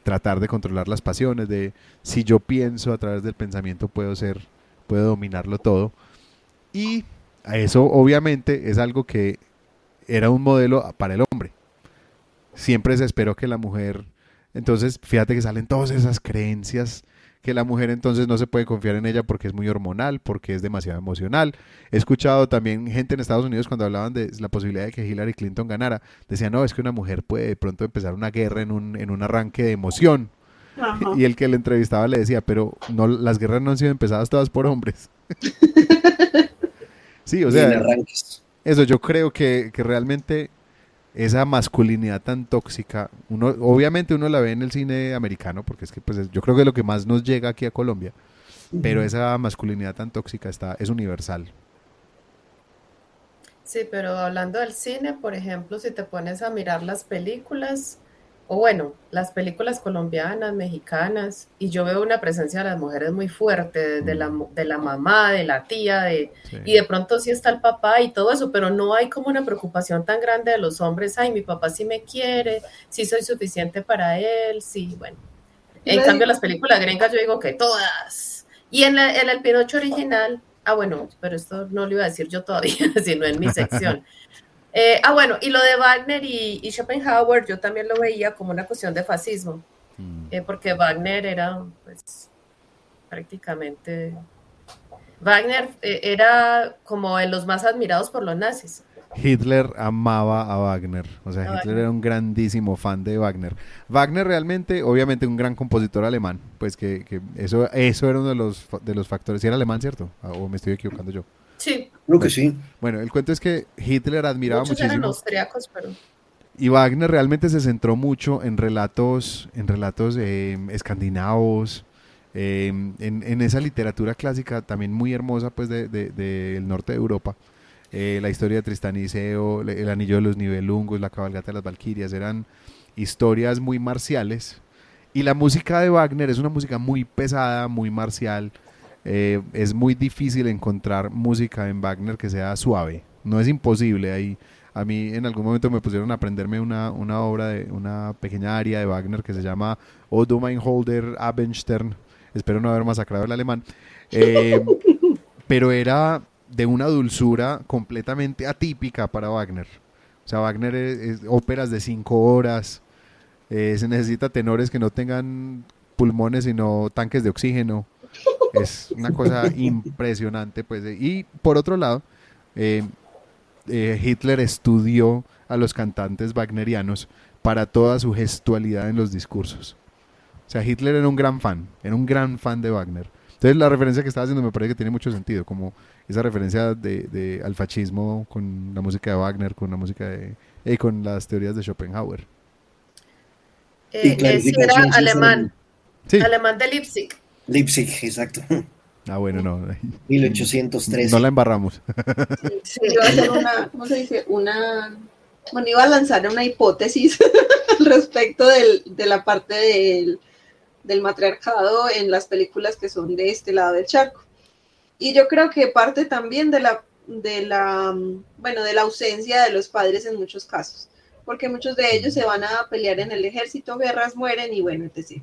Speaker 1: tratar de controlar las pasiones, de si yo pienso a través del pensamiento puedo dominarlo todo. Y a eso obviamente es algo que era un modelo para el hombre. Siempre se esperó que la mujer, entonces fíjate que salen todas esas creencias que la mujer entonces no se puede confiar en ella porque es muy hormonal, porque es demasiado emocional. He escuchado también gente en Estados Unidos cuando hablaban de la posibilidad de que Hillary Clinton ganara, decían, no, es que una mujer puede de pronto empezar una guerra en un arranque de emoción.
Speaker 2: Ajá.
Speaker 1: Y el que le entrevistaba le decía, pero no, las guerras no han sido empezadas todas por hombres. Sí, o
Speaker 4: Y en
Speaker 1: sea,
Speaker 4: arranques.
Speaker 1: eso yo creo que realmente esa masculinidad tan tóxica, obviamente uno la ve en el cine americano, porque es que pues yo creo que es lo que más nos llega aquí a Colombia, pero esa masculinidad tan tóxica es universal.
Speaker 3: Sí, pero hablando del cine, por ejemplo, si te pones a mirar las películas, o bueno, las películas colombianas, mexicanas, y yo veo una presencia de las mujeres muy fuerte, de la mamá, de la tía,
Speaker 1: Sí.
Speaker 3: y de pronto sí está el papá y todo eso, pero no hay como una preocupación tan grande de los hombres, ay, mi papá sí me quiere, sí soy suficiente para él, sí, bueno. En cambio, las películas gringas yo digo que todas. Y en el Pinocho original, bueno, pero esto no lo iba a decir yo todavía, sino en mi sección. Bueno, y lo de Wagner y Schopenhauer, yo también lo veía como una cuestión de fascismo, porque Wagner era, pues, prácticamente, Wagner era como de los más admirados por los nazis.
Speaker 1: Hitler amaba a Wagner, o sea, Hitler era un grandísimo fan de Wagner. Wagner realmente, obviamente un gran compositor alemán, pues que eso era uno de los factores. ¿Sí era alemán, cierto? ¿O me estoy equivocando yo?
Speaker 3: Sí.
Speaker 4: Creo que sí.
Speaker 1: Bueno, el cuento es que Hitler admiraba
Speaker 3: Muchos eran
Speaker 1: muchísimo
Speaker 3: austriacos, pero...
Speaker 1: y Wagner realmente se centró mucho en relatos escandinavos, en esa literatura clásica también muy hermosa pues del norte de Europa. La historia de Tristán y Iseo, el anillo de los Nibelungos, la cabalgata de las Valquirias, eran historias muy marciales. Y la música de Wagner es una música muy pesada, muy marcial. Es muy difícil encontrar música en Wagner que sea suave. No es imposible. A mí en algún momento me pusieron a aprenderme una obra de una pequeña aria de Wagner que se llama O du mein holder Abendstern. Espero no haber masacrado el alemán. Pero era de una dulzura completamente atípica para Wagner. O sea, Wagner es óperas de 5 horas, se necesita tenores que no tengan pulmones sino tanques de oxígeno. Es una cosa impresionante, pues. Y por otro lado, Hitler estudió a los cantantes wagnerianos para toda su gestualidad en los discursos. O sea, Hitler era un gran fan de Wagner. Entonces la referencia que estaba haciendo me parece que tiene mucho sentido, como esa referencia al fascismo con la música de Wagner, con la música con las teorías de Schopenhauer.
Speaker 4: Y
Speaker 3: Sí,
Speaker 4: clarificación,
Speaker 3: era
Speaker 4: sí,
Speaker 3: alemán,
Speaker 1: Sí.
Speaker 3: alemán de Leipzig.
Speaker 4: Leipzig, exacto.
Speaker 1: Ah, bueno, no. No
Speaker 4: 1813.
Speaker 1: la embarramos.
Speaker 2: Sí,
Speaker 3: Sí.
Speaker 2: iba a hacer una, ¿cómo se dice? Bueno, iba a lanzar una hipótesis al respecto de la parte del matriarcado en las películas que son de este lado del charco. Y yo creo que parte también bueno, de la ausencia de los padres en muchos casos, porque muchos de ellos se van a pelear en el ejército, guerras, mueren y bueno, etc.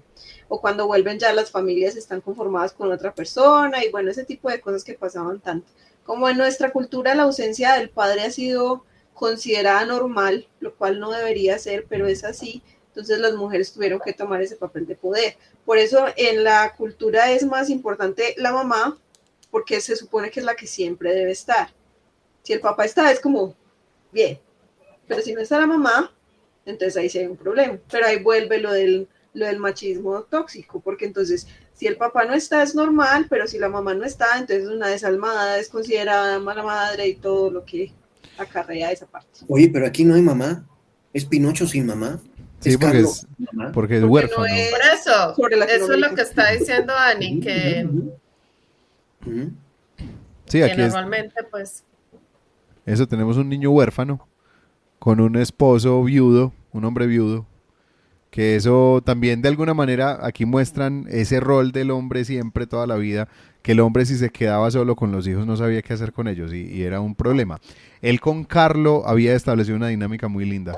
Speaker 2: O cuando vuelven ya las familias están conformadas con otra persona y bueno, ese tipo de cosas que pasaban tanto. Como en nuestra cultura la ausencia del padre ha sido considerada normal, lo cual no debería ser, pero es así. Entonces las mujeres tuvieron que tomar ese papel de poder. Por eso en la cultura es más importante la mamá, porque se supone que es la que siempre debe estar. Si el papá está, es como, bien, pero si no está la mamá, entonces ahí sí hay un problema. Pero ahí vuelve lo del machismo tóxico, porque entonces si el papá no está es normal, pero si la mamá no está, entonces una desalmada, es considerada mala madre y todo lo que acarrea esa parte.
Speaker 4: Oye, pero aquí no hay mamá. Es Pinocho sin mamá.
Speaker 1: Sí,
Speaker 4: Es
Speaker 1: porque
Speaker 4: Carlos
Speaker 1: es,
Speaker 4: sin mamá.
Speaker 1: porque es
Speaker 2: Porque no
Speaker 1: huérfano.
Speaker 2: es
Speaker 3: Por eso,
Speaker 2: sobre
Speaker 3: eso es lo
Speaker 2: Latinoamérica.
Speaker 3: que está diciendo Ani,
Speaker 4: Ujú.
Speaker 1: Sí,
Speaker 3: que
Speaker 1: aquí es
Speaker 3: normalmente pues
Speaker 1: eso, tenemos un niño huérfano con un esposo viudo, un hombre viudo, que eso también de alguna manera aquí muestran ese rol del hombre siempre, toda la vida, que el hombre si se quedaba solo con los hijos no sabía qué hacer con ellos y era un problema. Él con Carlo había establecido una dinámica muy linda,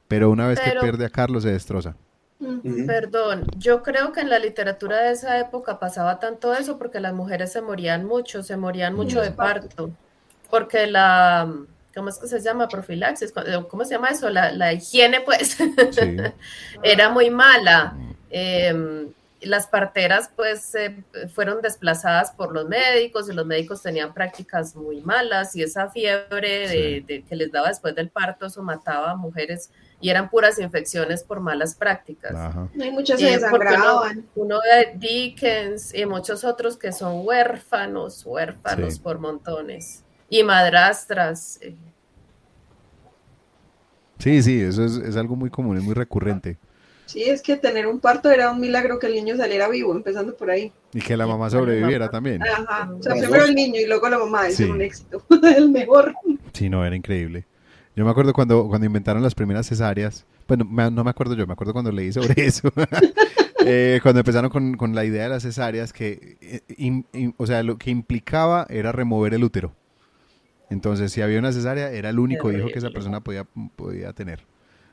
Speaker 1: pero una vez que
Speaker 3: pero
Speaker 1: pierde a Carlo se destroza.
Speaker 4: Ujú.
Speaker 3: perdón, yo creo que en la literatura de esa época pasaba tanto eso porque las mujeres se morían mucho de
Speaker 1: Mm.
Speaker 3: parto, porque la, ¿cómo es que se llama? Profilaxis, ¿cómo se llama eso? La higiene, pues,
Speaker 1: Sí.
Speaker 3: era muy mala.
Speaker 1: Mm.
Speaker 3: Las parteras, pues, fueron desplazadas por los médicos y los médicos tenían prácticas muy malas y esa fiebre
Speaker 1: Sí.
Speaker 3: que les daba después del parto, eso mataba a mujeres y eran puras infecciones por malas prácticas.
Speaker 1: Ajá.
Speaker 2: Hay muchas se
Speaker 3: Porque
Speaker 2: desangraban.
Speaker 3: uno de Dickens y muchos otros que son huérfanos
Speaker 1: Sí.
Speaker 3: por montones. Y madrastras.
Speaker 1: Sí, sí, eso es algo muy común, es muy recurrente.
Speaker 2: Sí, es que tener un parto era un milagro que el niño saliera vivo, empezando por ahí.
Speaker 1: Y que la mamá
Speaker 3: Igual la
Speaker 1: sobreviviera
Speaker 3: mamá.
Speaker 1: también.
Speaker 2: Ajá. O sea,
Speaker 4: Las
Speaker 2: primero
Speaker 4: dos.
Speaker 2: el niño y luego la mamá, eso era un
Speaker 1: Sí,
Speaker 2: éxito. El mejor.
Speaker 1: sí, no, era increíble. Yo me acuerdo cuando inventaron las primeras cesáreas. Bueno, no me acuerdo yo, me acuerdo cuando leí sobre eso. Cuando empezaron con la idea de las cesáreas, que, o sea, lo que implicaba era remover el útero. Entonces, si había una cesárea, era el único hijo que esa
Speaker 3: Terrible,
Speaker 1: persona podía tener.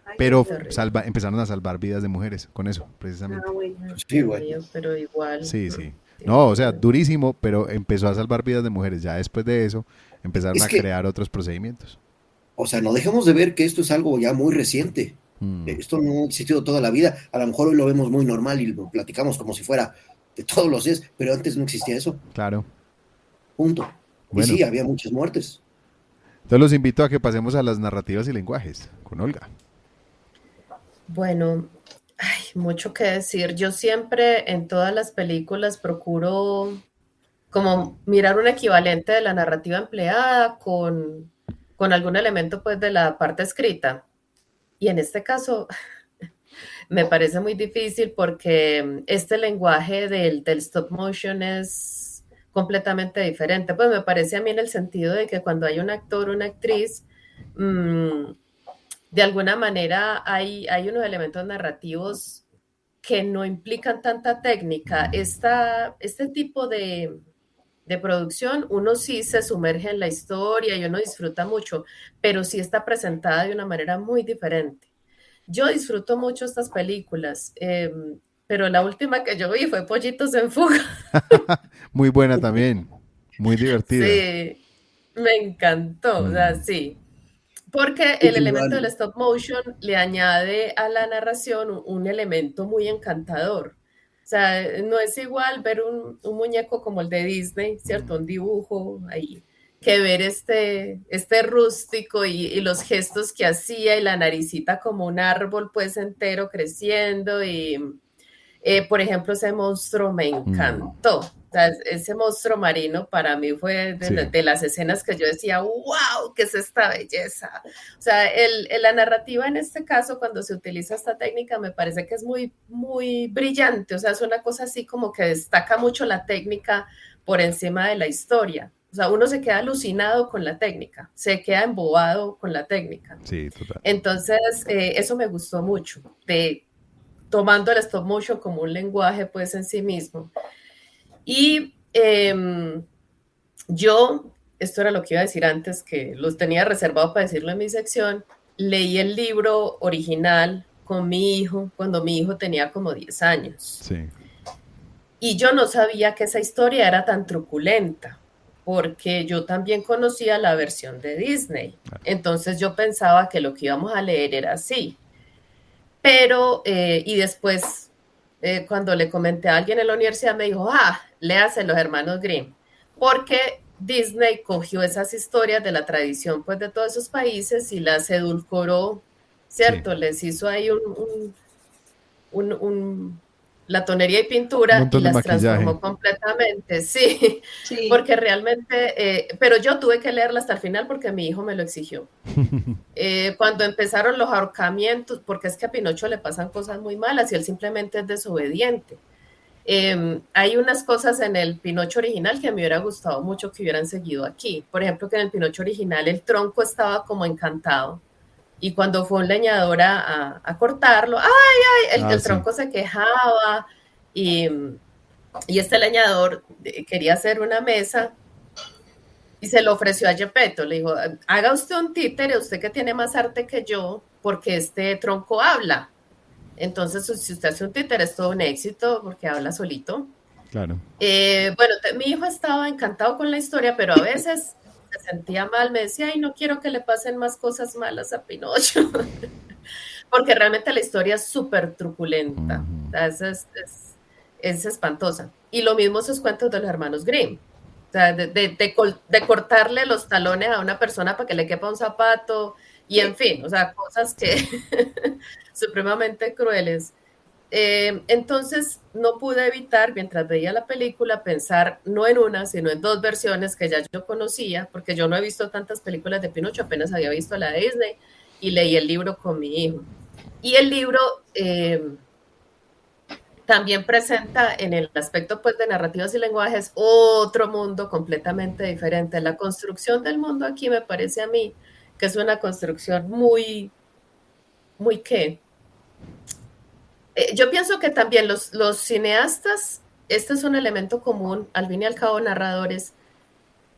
Speaker 2: Ay, qué
Speaker 1: Pero
Speaker 2: horror.
Speaker 3: terrible.
Speaker 1: empezaron a salvar vidas de mujeres con eso,
Speaker 2: Ah,
Speaker 1: precisamente.
Speaker 2: bueno.
Speaker 4: Pues sí,
Speaker 3: Dios
Speaker 4: güey.
Speaker 3: mío, pero igual.
Speaker 1: Sí, sí.
Speaker 3: Dios
Speaker 1: No, o sea,
Speaker 3: mío.
Speaker 1: durísimo, pero empezó a salvar vidas de mujeres. Ya después de eso, empezaron
Speaker 4: Es
Speaker 1: a
Speaker 4: que,
Speaker 1: crear otros procedimientos.
Speaker 4: o sea, no dejemos de ver que esto es algo ya muy reciente.
Speaker 1: Mm,
Speaker 4: Esto no ha existido toda la vida. A lo mejor hoy lo vemos muy normal y lo platicamos como si fuera de todos los días, pero antes no existía eso.
Speaker 1: claro.
Speaker 4: Punto. Y
Speaker 1: Bueno,
Speaker 4: sí, había muchas muertes.
Speaker 1: entonces los invito a que pasemos a las narrativas y lenguajes con Olga.
Speaker 3: Bueno, hay mucho que decir. Yo siempre en todas las películas procuro como mirar un equivalente de la narrativa empleada con algún elemento pues de la parte escrita. Y en este caso me parece muy difícil porque este lenguaje del stop motion es completamente diferente. Pues me parece a mí en el sentido de que cuando hay un actor o una actriz, mmm, de alguna manera hay unos elementos narrativos que no implican tanta técnica. Este tipo de producción, uno sí se sumerge en la historia y uno disfruta mucho, pero sí está presentada de una manera muy diferente. Yo disfruto mucho estas películas, pero la última que yo vi fue Pollitos en Fuga.
Speaker 1: Muy buena también, muy divertida.
Speaker 3: Sí, me encantó, o sea,
Speaker 1: Mm,
Speaker 3: sí. Porque el elemento del
Speaker 4: Igual,
Speaker 3: stop motion le añade a la narración un elemento muy encantador. O sea, no es igual ver un muñeco como el de Disney, ¿cierto? Un dibujo ahí que ver este rústico y los gestos que hacía y la naricita como un árbol pues entero creciendo y por ejemplo ese monstruo me encantó. O sea, ese monstruo marino para mí fue de las escenas que yo decía, wow, ¿qué es esta belleza? O sea, la narrativa en este caso, cuando se utiliza esta técnica, me parece que es muy, muy brillante. O sea, es una cosa así como que destaca mucho la técnica por encima de la historia. O sea, uno se queda alucinado con la técnica, se queda embobado con la técnica.
Speaker 1: Sí, total.
Speaker 3: Entonces, eso me gustó mucho, tomando el stop motion como un lenguaje pues en sí mismo. Y yo, esto era lo que iba a decir antes, que los tenía reservado para decirlo en mi sección, leí el libro original con mi hijo cuando mi hijo tenía como 10 años.
Speaker 1: Sí.
Speaker 3: Y yo no sabía que esa historia era tan truculenta, porque yo también conocía la versión de Disney. Entonces yo pensaba que lo que íbamos a leer era así. Pero, y después, cuando le comenté a alguien en la universidad, me dijo, léase Los Hermanos Grimm, porque Disney cogió esas historias de la tradición pues de todos esos países y las edulcoró, ¿cierto? Sí. Les hizo ahí la tonería y pintura y las transformó completamente, sí, porque realmente, pero yo tuve que leerla hasta el final porque mi hijo me lo exigió. Cuando empezaron los ahorcamientos, porque es que a Pinocho le pasan cosas muy malas y él simplemente es desobediente. Hay unas cosas en el Pinocho original que me hubiera gustado mucho que hubieran seguido aquí. Por ejemplo, que en el Pinocho original el tronco estaba como encantado. Y cuando fue un leñador a cortarlo, el tronco se quejaba y este leñador quería hacer una mesa y se lo ofreció a Gepetto. Le dijo, haga usted un títere, usted que tiene más arte que yo, porque este tronco habla. Entonces, si usted hace un títere es todo un éxito porque habla solito.
Speaker 1: Claro.
Speaker 3: Bueno, mi hijo estaba encantado con la historia, pero a veces se sentía mal, me decía, ay, no quiero que le pasen más cosas malas a Pinocho, porque realmente la historia es súper truculenta, es espantosa. Y lo mismo esos cuentos de los hermanos Grimm, o sea, de cortarle los talones a una persona para que le quepa un zapato, y en fin, o sea, cosas que supremamente crueles. Entonces no pude evitar, mientras veía la película, pensar no en una, sino en dos versiones que ya yo conocía, porque yo no he visto tantas películas de Pinocho, apenas había visto la de Disney y leí el libro con mi hijo. Y el libro también presenta en el aspecto pues, de narrativas y lenguajes otro mundo completamente diferente. La construcción del mundo aquí me parece a mí que es una construcción muy ¿qué? Yo pienso que también los cineastas, este es un elemento común, al fin y al cabo narradores,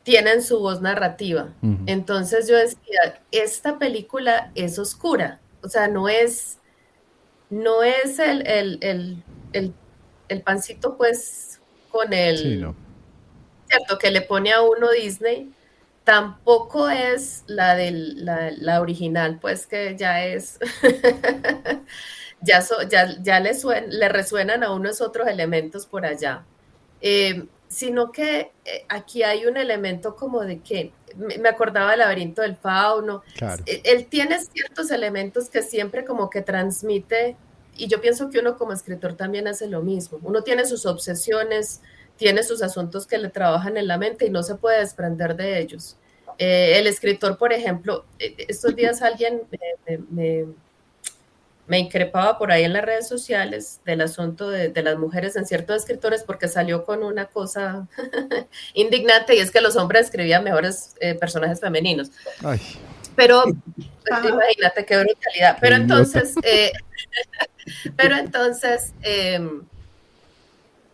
Speaker 3: tienen su voz narrativa. Entonces yo decía, esta película es oscura, o sea, no es el pancito pues con cierto, que le pone a uno Disney, tampoco es la original, pues que ya es... ya le resuenan a unos otros elementos por allá. Sino que aquí hay un elemento como de que, me acordaba del laberinto del fauno,
Speaker 1: claro.
Speaker 3: Él tiene ciertos elementos que siempre como que transmite, y yo pienso que uno como escritor también hace lo mismo, uno tiene sus obsesiones, tiene sus asuntos que le trabajan en la mente y no se puede desprender de ellos. El escritor, por ejemplo, estos días alguien me increpaba por ahí en las redes sociales del asunto de las mujeres en ciertos escritores porque salió con una cosa indignante y es que los hombres escribían mejores personajes femeninos.
Speaker 1: Ay.
Speaker 3: Pero pues, imagínate qué brutalidad. Pero entonces,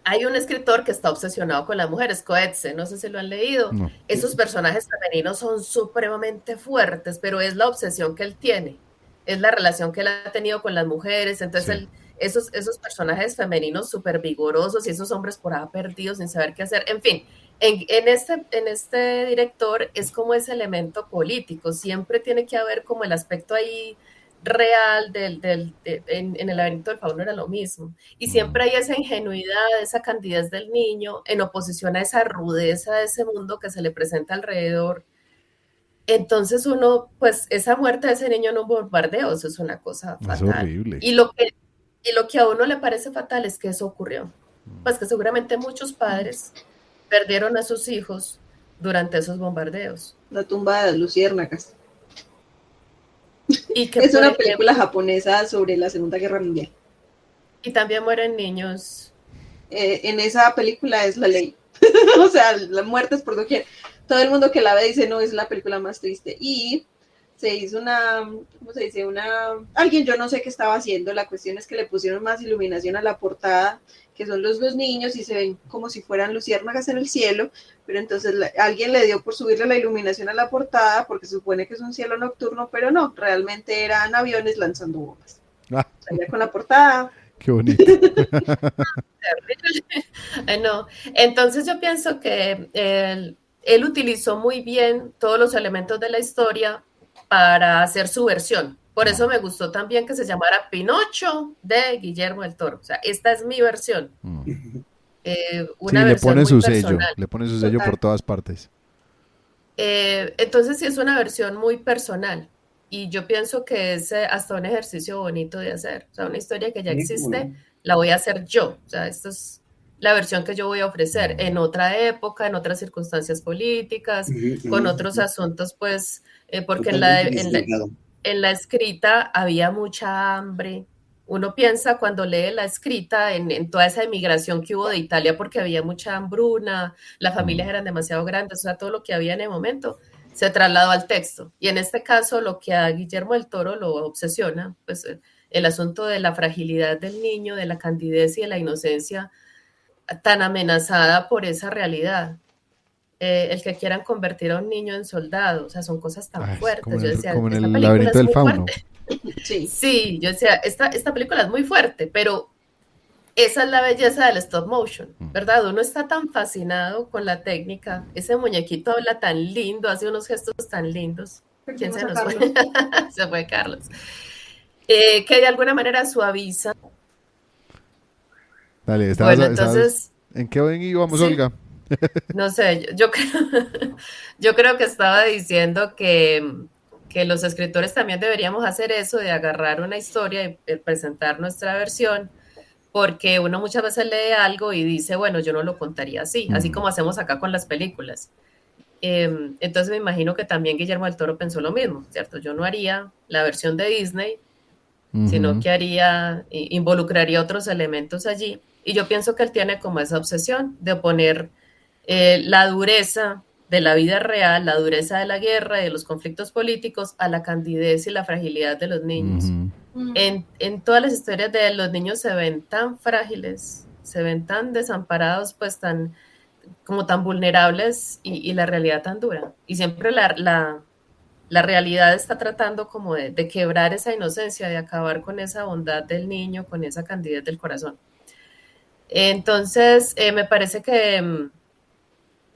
Speaker 3: hay un escritor que está obsesionado con las mujeres, Coetzee, no sé si lo han leído. No. Esos personajes femeninos son supremamente fuertes, pero es la obsesión que él tiene. Es la relación que él ha tenido con las mujeres, entonces esos personajes femeninos súper vigorosos y esos hombres por ahí perdidos sin saber qué hacer, en fin, en este director es como ese elemento político, siempre tiene que haber como el aspecto ahí real en el laberinto del fauno era lo mismo. Y siempre hay esa ingenuidad, esa candidez del niño en oposición a esa rudeza de ese mundo que se le presenta alrededor. Entonces uno, pues esa muerte de ese niño en un bombardeo, eso es una cosa fatal.
Speaker 1: Es horrible.
Speaker 3: Y lo que a uno le parece fatal es que eso ocurrió. Pues que seguramente muchos padres perdieron a sus hijos durante esos bombardeos.
Speaker 2: La tumba de las luciérnagas.
Speaker 3: Y que,
Speaker 2: es una película japonesa sobre la Segunda Guerra Mundial.
Speaker 3: Y también mueren niños.
Speaker 2: En esa película es la ley. O sea, la muerte es por doquier. Todo el mundo que la ve dice, no, es la película más triste. Y se hizo ¿cómo se dice? Alguien, yo no sé qué estaba haciendo, la cuestión es que le pusieron más iluminación a la portada, que son los dos niños y se ven como si fueran luciérnagas en el cielo, pero entonces alguien le dio por subirle la iluminación a la portada porque se supone que es un cielo nocturno, pero no, realmente eran aviones lanzando bombas. Allá con la portada.
Speaker 1: Qué bonito.
Speaker 3: No. Entonces yo pienso que él utilizó muy bien todos los elementos de la historia para hacer su versión. Por eso me gustó también que se llamara Pinocho de Guillermo del Toro. O sea, esta es mi versión. Una versión
Speaker 1: le pone su
Speaker 3: personal.
Speaker 1: sello, le pone su sello por todas partes.
Speaker 3: Entonces sí es una versión muy personal. Y yo pienso que es hasta un ejercicio bonito de hacer. O sea, una historia que ya existe, la voy a hacer yo. O sea, esto es la versión que yo voy a ofrecer en otra época, en otras circunstancias políticas, con otros asuntos, pues, porque en la escrita había mucha hambre. Uno piensa cuando lee la escrita en toda esa emigración que hubo de Italia porque había mucha hambruna, las familias eran demasiado grandes, o sea, todo lo que había en el momento se trasladó al texto. Y en este caso, lo que a Guillermo del Toro lo obsesiona, pues el asunto de la fragilidad del niño, de la candidez y de la inocencia tan amenazada por esa realidad. El que quieran convertir a un niño en soldado, o sea, son cosas tan fuertes. Yo decía,
Speaker 1: como en el laberinto del fauno.
Speaker 3: Sí, yo decía, esta película es muy fuerte, pero esa es la belleza del stop motion, ¿verdad? Uno está tan fascinado con la técnica, ese muñequito habla tan lindo, hace unos gestos tan lindos. ¿Quién se nos fue? Se fue Carlos. Que de alguna manera suaviza.
Speaker 1: Dale,
Speaker 3: entonces...
Speaker 1: ¿En qué íbamos, ¿sí? Olga?
Speaker 3: No sé, yo creo que estaba diciendo que los escritores también deberíamos hacer eso de agarrar una historia y presentar nuestra versión, porque uno muchas veces lee algo y dice, bueno, yo no lo contaría así, así como hacemos acá con las películas. Entonces me imagino que también Guillermo del Toro pensó lo mismo, ¿cierto? Yo no haría la versión de Disney, sino que involucraría otros elementos allí. Y yo pienso que él tiene como esa obsesión de oponer la dureza de la vida real, la dureza de la guerra y de los conflictos políticos a la candidez y la fragilidad de los niños. En todas las historias de él, los niños se ven tan frágiles, se ven tan desamparados, pues tan vulnerables y la realidad tan dura. Y siempre la realidad está tratando como de quebrar esa inocencia, de acabar con esa bondad del niño, con esa candidez del corazón. Entonces, me parece que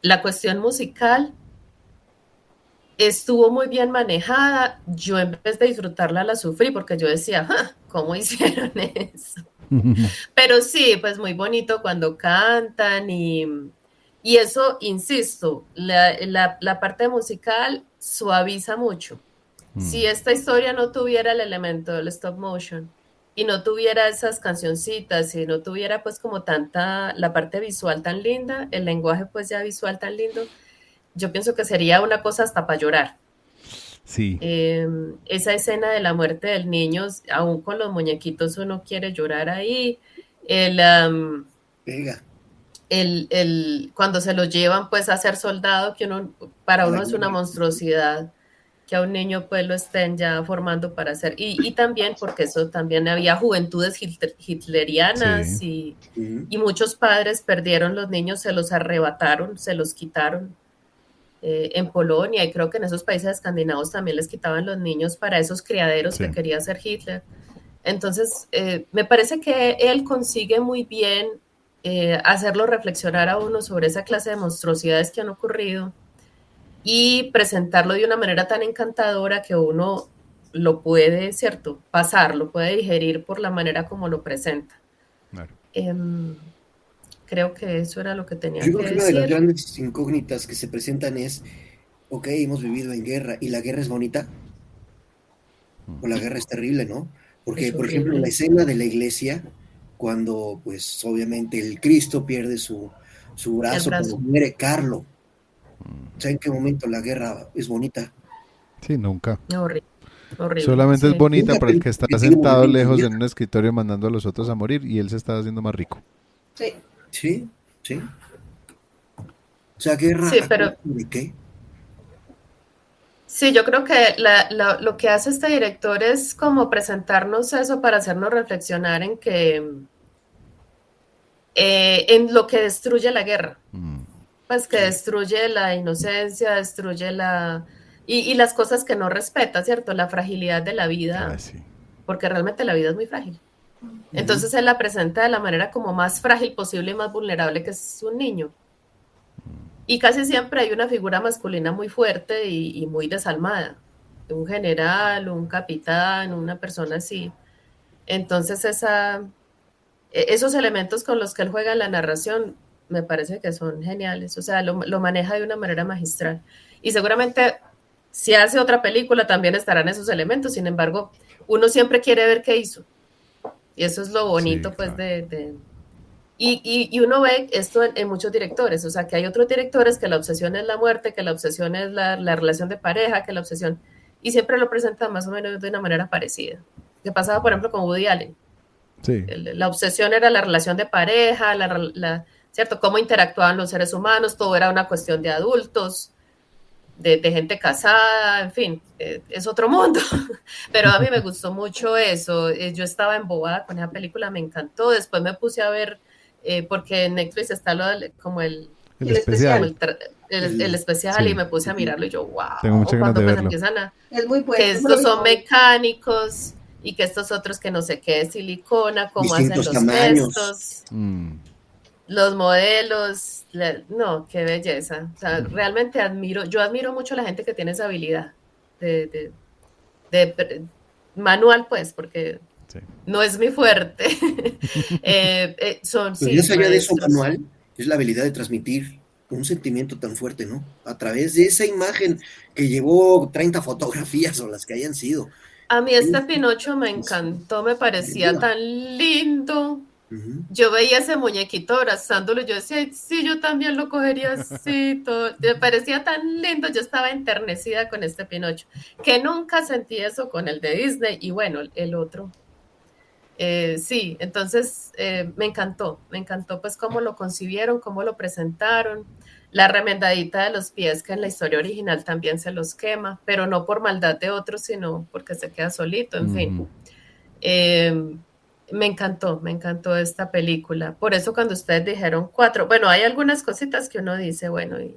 Speaker 3: la cuestión musical estuvo muy bien manejada. Yo en vez de disfrutarla la sufrí porque yo decía, ¿cómo hicieron eso? Pero sí, pues muy bonito cuando cantan y eso, insisto, la parte musical suaviza mucho. Si esta historia no tuviera el elemento del stop motion y no tuviera esas cancioncitas y no tuviera pues como la parte visual tan linda, el lenguaje pues ya visual tan lindo, yo pienso que sería una cosa hasta para llorar.
Speaker 1: Sí.
Speaker 3: Esa escena de la muerte del niño, aún con los muñequitos uno quiere llorar ahí. Cuando se lo llevan pues a ser soldado, que para uno es una monstruosidad que a un niño pues lo estén ya formando para hacer, y también porque eso también había juventudes hitlerianas, sí. y muchos padres perdieron los niños, se los arrebataron, se los quitaron en Polonia, y creo que en esos países escandinavos también les quitaban los niños para esos criaderos que quería hacer Hitler. Entonces me parece que él consigue muy bien hacerlo reflexionar a uno sobre esa clase de monstruosidades que han ocurrido y presentarlo de una manera tan encantadora que uno lo puede, ¿cierto? Pasar, lo puede digerir por la manera como lo presenta.
Speaker 1: Claro.
Speaker 3: Creo que eso era lo que tenía
Speaker 4: Yo
Speaker 3: que
Speaker 4: creo que una de las
Speaker 3: decir.
Speaker 4: grandes incógnitas que se presentan es, ok, hemos vivido en guerra, ¿y la guerra es bonita? ¿O la guerra es terrible, no? Porque,
Speaker 3: Es
Speaker 4: por ejemplo, la
Speaker 3: horrible.
Speaker 4: escena de la iglesia, cuando, pues, obviamente el Cristo pierde su
Speaker 3: El
Speaker 4: brazo, cuando
Speaker 3: brazo.
Speaker 4: muere Carlo, ¿saben en qué momento la guerra es bonita?
Speaker 1: Sí, nunca.
Speaker 3: Horrible, horrible,
Speaker 1: Solamente es
Speaker 3: sí.
Speaker 1: bonita
Speaker 4: Nunca
Speaker 1: para el que está
Speaker 4: tiene
Speaker 1: sentado
Speaker 4: momentos de
Speaker 1: lejos en
Speaker 4: guerra.
Speaker 1: un escritorio mandando a los otros a morir y él se está haciendo más rico.
Speaker 2: Sí.
Speaker 4: Sí, sí. O sea, ¿guerra
Speaker 3: Sí,
Speaker 4: a
Speaker 3: pero
Speaker 4: costa de qué?
Speaker 3: sí, yo creo que lo que hace este director es como presentarnos eso para hacernos reflexionar en que en lo que destruye la guerra, pues que
Speaker 4: Sí.
Speaker 3: destruye la inocencia, destruye y las cosas que no respeta, ¿cierto? La fragilidad de la vida,
Speaker 1: Sí.
Speaker 3: porque realmente la vida es muy frágil.
Speaker 4: Ujú.
Speaker 3: Entonces él la presenta de la manera como más frágil posible y más vulnerable, que es un niño. Y casi siempre hay una figura masculina muy fuerte y muy desalmada, un general, un capitán, una persona así. Entonces esos elementos con los que él juega en la narración me parece que son geniales, o sea, lo maneja de una manera magistral. Y seguramente si hace otra película también estarán esos elementos, sin embargo, uno siempre quiere ver qué hizo. Y eso es lo
Speaker 1: Sí,
Speaker 3: bonito, pues,
Speaker 1: claro.
Speaker 3: y uno ve esto en muchos directores, o sea, que hay otros directores que la obsesión es la muerte, que la obsesión es la relación de pareja, que la obsesión, y siempre lo presentan más o menos de una manera parecida. Que pasaba, por ejemplo, con Woody Allen.
Speaker 1: Sí.
Speaker 3: La obsesión era la relación de pareja, ¿cierto? Cómo interactuaban los seres humanos, todo era una cuestión de adultos, de gente casada, en fin, es otro mundo. Pero a mí me gustó mucho eso. Yo estaba embobada con esa película, me encantó. Después me puse a ver, porque en Netflix está como
Speaker 1: El
Speaker 2: El
Speaker 3: como
Speaker 1: especial.
Speaker 2: especial.
Speaker 3: el especial y
Speaker 1: Sí.
Speaker 3: me puse a mirarlo y yo,
Speaker 1: Tengo
Speaker 3: wow,
Speaker 1: muchas ganas de
Speaker 3: cuando pues
Speaker 1: verlo.
Speaker 3: empiezan
Speaker 2: Es muy
Speaker 3: que
Speaker 2: bueno. Yo me lo
Speaker 3: estos
Speaker 2: vi
Speaker 3: son
Speaker 2: todo.
Speaker 3: mecánicos y que estos otros que no sé qué es silicona, cómo hacen
Speaker 4: Distintos
Speaker 3: los
Speaker 4: tamaños.
Speaker 3: gestos,
Speaker 1: Mm.
Speaker 3: los modelos, no, qué belleza. O sea, realmente yo admiro mucho a la gente que tiene esa habilidad de, de, de manual, pues, porque
Speaker 1: Sí.
Speaker 3: no es mi fuerte. Son,
Speaker 4: Pero
Speaker 3: sí,
Speaker 4: más allá de eso,
Speaker 3: maestros.
Speaker 4: Manuel, es la habilidad de transmitir un sentimiento tan fuerte, ¿no? A través de esa imagen que llevó 30 fotografías o las que hayan sido.
Speaker 3: A mí este
Speaker 4: Es,
Speaker 3: Pinocho me
Speaker 4: es
Speaker 3: encantó, me parecía
Speaker 4: arriba.
Speaker 3: tan lindo.
Speaker 4: Ujú.
Speaker 3: Yo veía ese muñequito abrazándolo, yo decía, "Ay, sí, yo también lo cogería así, todo". Me parecía tan lindo, yo estaba enternecida con este Pinocho, que nunca sentí eso con el de Disney, y bueno, el otro. Sí, entonces me encantó pues cómo lo concibieron, cómo lo presentaron, la remendadita de los pies que en la historia original también se los quema, pero no por maldad de otros, sino porque se queda solito, en fin.
Speaker 1: Ujú.
Speaker 3: Eh, me encantó esta película. Por eso cuando ustedes dijeron cuatro, bueno, hay algunas cositas que uno dice, bueno, y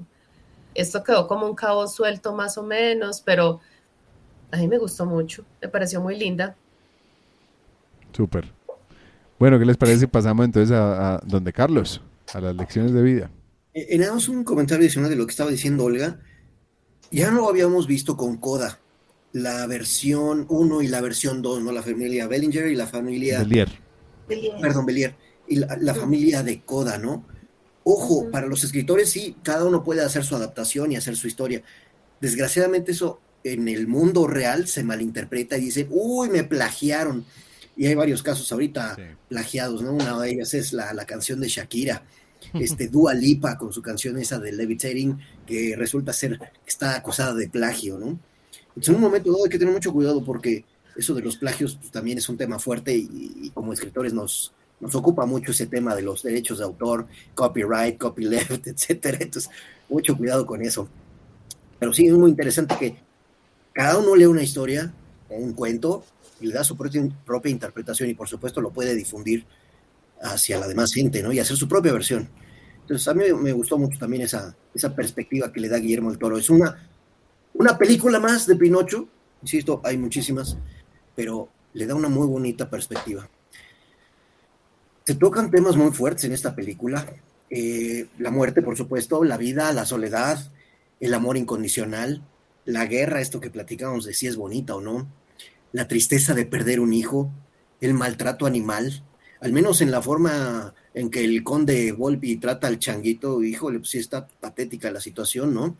Speaker 3: esto quedó como un cabo suelto más o menos, pero a mí me gustó mucho, me pareció muy linda.
Speaker 1: Súper. Bueno, ¿qué les parece si pasamos entonces a donde Carlos? A las lecciones de vida.
Speaker 4: Nada más un comentario adicional de lo que estaba diciendo Olga. Ya lo habíamos visto con Coda, la versión uno y la versión 2, ¿no? La familia Bellinger y la familia,
Speaker 1: Belier.
Speaker 4: perdón, Bellier, y la
Speaker 3: Mm,
Speaker 4: familia de Coda, ¿no? Ojo,
Speaker 3: ujú.
Speaker 4: para los escritores sí, cada uno puede hacer su adaptación y hacer su historia. Desgraciadamente eso en el mundo real se malinterpreta y dicen, uy, me plagiaron. Y hay varios casos ahorita
Speaker 1: Sí.
Speaker 4: plagiados, ¿no? Una de ellas es la canción de Shakira, Dua Lipa con su canción esa de Levitating, que resulta ser que está acusada de plagio, ¿no? Entonces en un momento dado hay que tener mucho cuidado porque eso de los plagios pues, también es un tema fuerte y como escritores nos ocupa mucho ese tema de los derechos de autor, copyright, copyleft, etcétera. Entonces, mucho cuidado con eso. Pero sí, es muy interesante que cada uno lee una historia o un cuento y le da su propia interpretación y por supuesto lo puede difundir hacia la demás gente, ¿no? Y hacer su propia versión. Entonces a mí me gustó mucho también esa perspectiva que le da Guillermo del Toro. Es una película más de Pinocho, insisto, hay muchísimas, pero le da una muy bonita perspectiva. Se tocan temas muy fuertes en esta película. La muerte, por supuesto, la vida, la soledad, el amor incondicional, la guerra, esto que platicamos de si es bonita o no, la tristeza de perder un hijo, el maltrato animal, al menos en la forma en que el conde Volpi trata al changuito, híjole, pues sí está patética la situación, ¿no?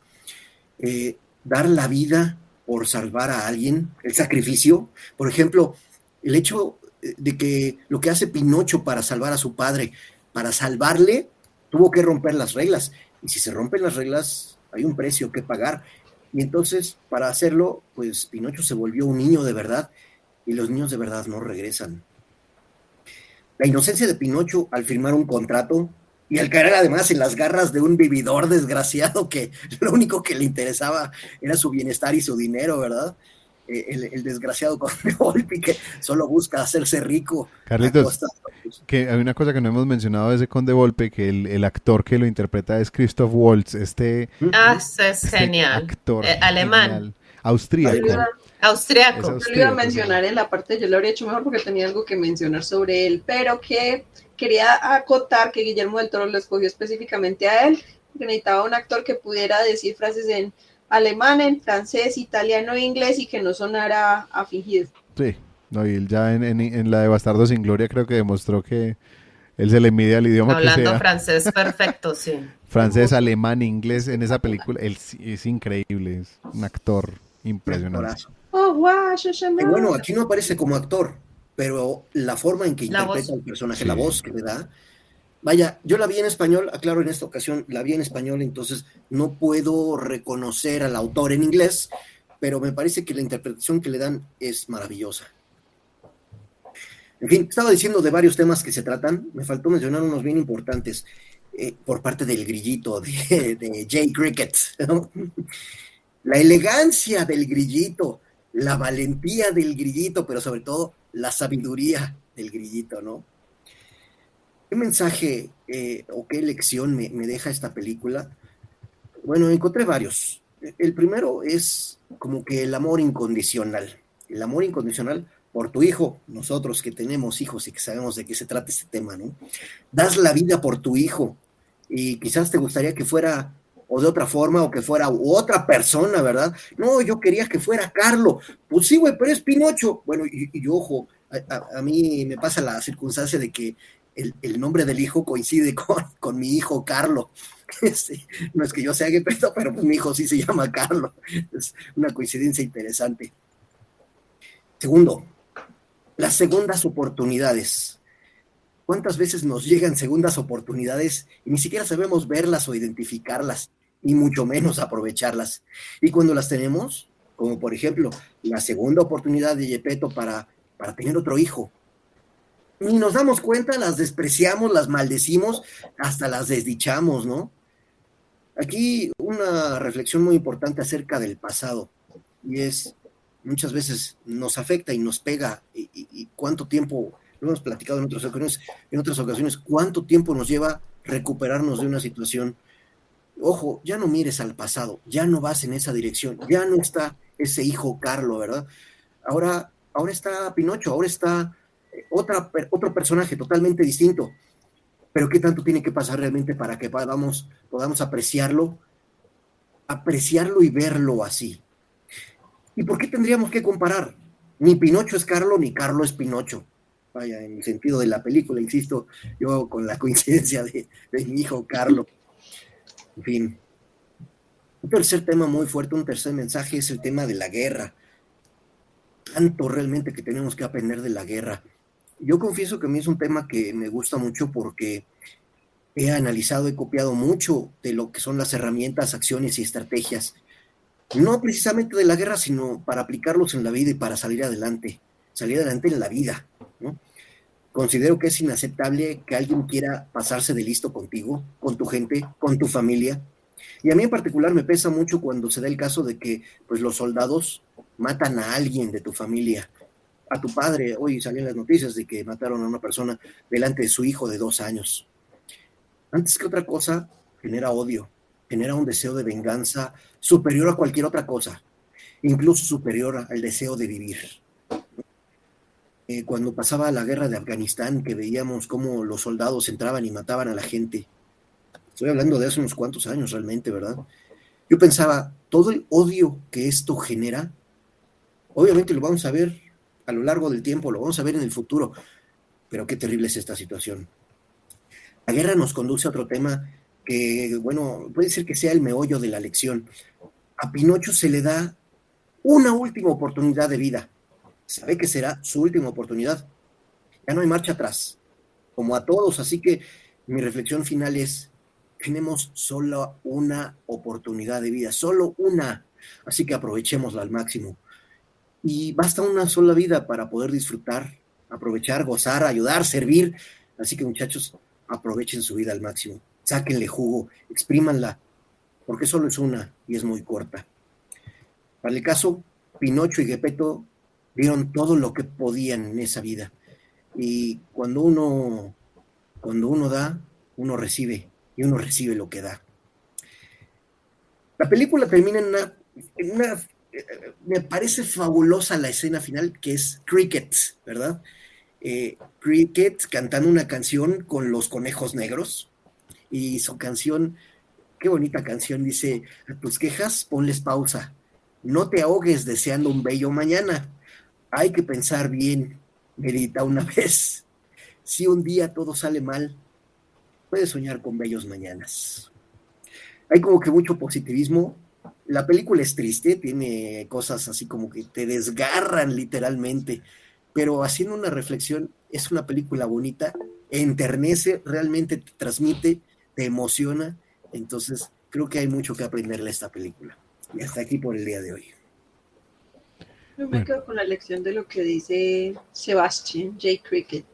Speaker 4: Dar la vida por salvar a alguien, el sacrificio, por ejemplo, el hecho de que lo que hace Pinocho para salvar a su padre, para salvarle, tuvo que romper las reglas, y si se rompen las reglas, hay un precio que pagar, y entonces, para hacerlo, pues Pinocho se volvió un niño de verdad, y los niños de verdad no regresan. La inocencia de Pinocho al firmar un contrato y al caer además en las garras de un vividor desgraciado que lo único que le interesaba era su bienestar y su dinero, ¿verdad? El desgraciado Conde Volpi que solo busca hacerse rico a
Speaker 1: Carlitos,
Speaker 4: costa.
Speaker 1: que hay una cosa que no hemos mencionado de ese Conde Volpe, que el actor que lo interpreta es Christoph Waltz,
Speaker 3: Eso es
Speaker 1: este
Speaker 3: genial.
Speaker 1: actor
Speaker 3: Alemán,
Speaker 1: genial, austríaco.
Speaker 2: Yo
Speaker 3: austriaco.
Speaker 1: Es
Speaker 2: lo iba a
Speaker 1: austríaco,
Speaker 2: mencionar en la parte, yo lo habría hecho mejor porque tenía algo que mencionar sobre él, pero que quería acotar que Guillermo del Toro lo escogió específicamente a él, porque necesitaba un actor que pudiera decir frases en alemán, en francés, italiano e inglés y que no sonara a fingido.
Speaker 1: Sí, no, y él ya en la de Bastardo sin Gloria creo que demostró que él se le mide al idioma que
Speaker 3: Hablando
Speaker 1: sea.
Speaker 3: francés perfecto, sí.
Speaker 1: Francés, alemán, inglés en esa película. Él es increíble, es un actor impresionante.
Speaker 4: Actorazo.
Speaker 2: Oh, wow,
Speaker 4: Y bueno, aquí no aparece como actor, pero la forma en que
Speaker 3: La
Speaker 4: interpreta
Speaker 3: voz.
Speaker 4: el personaje,
Speaker 1: Sí.
Speaker 4: la voz que le da, vaya, yo la vi en español, aclaro en esta ocasión, la vi en español, entonces no puedo reconocer al autor en inglés, pero me parece que la interpretación que le dan es maravillosa. En fin, estaba diciendo de varios temas que se tratan, me faltó mencionar unos bien importantes por parte del grillito de Jay Cricket, ¿no? La elegancia del grillito, la valentía del grillito, pero sobre todo la sabiduría del grillito, ¿no? ¿Qué mensaje o qué lección me deja esta película? Bueno, encontré varios. El primero es como que el amor incondicional por tu hijo, nosotros que tenemos hijos y que sabemos de qué se trata este tema, ¿no? Das la vida por tu hijo y quizás te gustaría que fuera o de otra forma o que fuera otra persona, ¿verdad? No, yo quería que fuera Carlo. Pues sí, güey, pero es Pinocho. Bueno, y ojo, a mí me pasa la circunstancia de que el nombre del hijo coincide con mi hijo Carlo. Sí, no es que yo sea Gepetto, pero pues mi hijo sí se llama Carlo. Es una coincidencia interesante. Segundo, las segundas oportunidades. ¿Cuántas veces nos llegan segundas oportunidades y ni siquiera sabemos verlas o identificarlas, y mucho menos aprovecharlas? Y cuando las tenemos, como por ejemplo la segunda oportunidad de Gepetto para tener otro hijo, ni nos damos cuenta, las despreciamos, las maldecimos, hasta las desdichamos, ¿no? Aquí una reflexión muy importante acerca del pasado, y es, muchas veces nos afecta y nos pega, y cuánto tiempo, lo hemos platicado en otras ocasiones, cuánto tiempo nos lleva recuperarnos de una situación. Ojo, ya no mires al pasado, ya no vas en esa dirección, ya no está ese hijo Carlo, ¿verdad? Ahora está Pinocho, ahora está otro personaje totalmente distinto. Pero ¿qué tanto tiene que pasar realmente para que podamos apreciarlo y verlo así? ¿Y por qué tendríamos que comparar? Ni Pinocho es Carlo, ni Carlo es Pinocho. Vaya, en el sentido de la película, insisto, yo con la coincidencia de mi hijo Carlo. En fin. Un tercer tema muy fuerte, un tercer mensaje es el tema de la guerra. Tanto realmente que tenemos que aprender de la guerra. Yo confieso que a mí es un tema que me gusta mucho porque he analizado, he copiado mucho de lo que son las herramientas, acciones y estrategias, no precisamente de la guerra, sino para aplicarlos en la vida y para salir adelante en la vida, ¿no? Considero que es inaceptable que alguien quiera pasarse de listo contigo, con tu gente, con tu familia, y a mí en particular me pesa mucho cuando se da el caso de que pues los soldados matan a alguien de tu familia, a tu padre. Hoy salían las noticias de que mataron a una persona delante de su hijo de 2 años. Antes que otra cosa, genera odio, genera un deseo de venganza superior a cualquier otra cosa, incluso superior al deseo de vivir. Cuando pasaba la guerra de Afganistán, que veíamos cómo los soldados entraban y mataban a la gente, estoy hablando de hace unos cuantos años realmente, ¿verdad? Yo pensaba, todo el odio que esto genera, obviamente lo vamos a ver a lo largo del tiempo, lo vamos a ver en el futuro, pero qué terrible es esta situación. La guerra nos conduce a otro tema que, bueno, puede ser que sea el meollo de la lección. A Pinocho se le da una última oportunidad de vida. Sabe que será su última oportunidad. Ya no hay marcha atrás, como a todos, así que mi reflexión final es, tenemos solo una oportunidad de vida, solo una, así que aprovechémosla al máximo. Y basta una sola vida para poder disfrutar, aprovechar, gozar, ayudar, servir, así que muchachos, aprovechen su vida al máximo, sáquenle jugo, exprímanla, porque solo es una y es muy corta. Para el caso, Pinocho y Geppetto dieron todo lo que podían en esa vida. Y cuando uno da, uno recibe, y uno recibe lo que da. La película termina en una me parece fabulosa la escena final, que es Cricket, ¿verdad? Cricket cantando una canción con los conejos negros, y su canción, qué bonita canción, dice, a tus quejas ponles pausa, no te ahogues deseando un bello mañana, hay que pensar bien, medita una vez, si un día todo sale mal, puedes soñar con bellos mañanas. Hay como que mucho positivismo. La película es triste, tiene cosas así como que te desgarran literalmente, pero haciendo una reflexión, es una película bonita, enternece, realmente te transmite, te emociona, entonces creo que hay mucho que aprenderle a esta película. Y hasta aquí por el día de hoy.
Speaker 2: Yo me quedo con la lección de lo que dice Sebastian J. Cricket,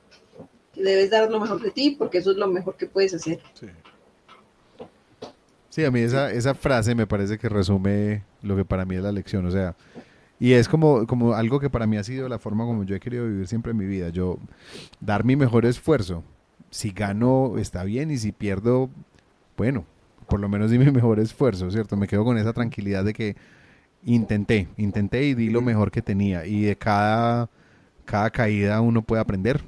Speaker 2: que debes dar lo mejor de ti porque eso es lo mejor que puedes hacer.
Speaker 1: Sí. Sí, a mí esa frase me parece que resume lo que para mí es la lección, o sea, y es como algo que para mí ha sido la forma como yo he querido vivir siempre en mi vida, yo dar mi mejor esfuerzo, si gano está bien y si pierdo, bueno, por lo menos di mi mejor esfuerzo, ¿cierto? Me quedo con esa tranquilidad de que intenté y di lo mejor que tenía y de cada caída uno puede aprender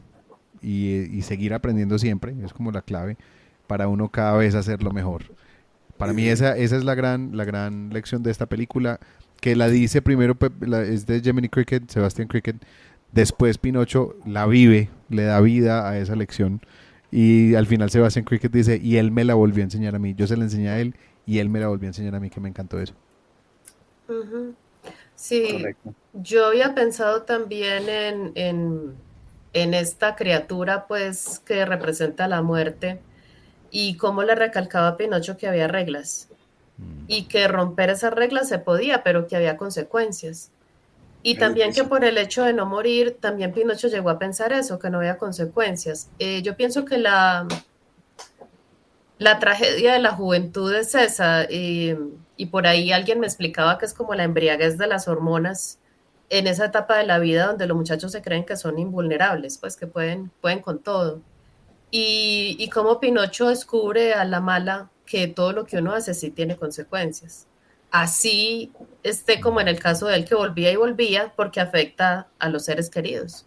Speaker 1: y seguir aprendiendo siempre, es como la clave para uno cada vez hacerlo mejor. Para mí esa es la gran lección de esta película, que la dice primero, es de Jiminy Cricket, Sebastian Cricket, después Pinocho la vive, le da vida a esa lección, y al final Sebastian Cricket dice, y él me la volvió a enseñar a mí, yo se la enseñé a él, y él me la volvió a enseñar a mí, que me encantó eso.
Speaker 3: Uh-huh. Sí,
Speaker 4: Correcto.
Speaker 3: yo había pensado también en esta criatura, pues, que representa la muerte, y cómo le recalcaba a Pinocho que había reglas y que romper esas reglas se podía, pero que había consecuencias. Y también que por el hecho de no morir, también Pinocho llegó a pensar eso, que no había consecuencias. Yo pienso que la tragedia de la juventud es esa, y por ahí alguien me explicaba que es como la embriaguez de las hormonas en esa etapa de la vida donde los muchachos se creen que son invulnerables, pues que pueden con todo. Y cómo Pinocho descubre a la mala que todo lo que uno hace sí tiene consecuencias. Así esté como en el caso de él, que volvía y volvía porque afecta a los seres queridos.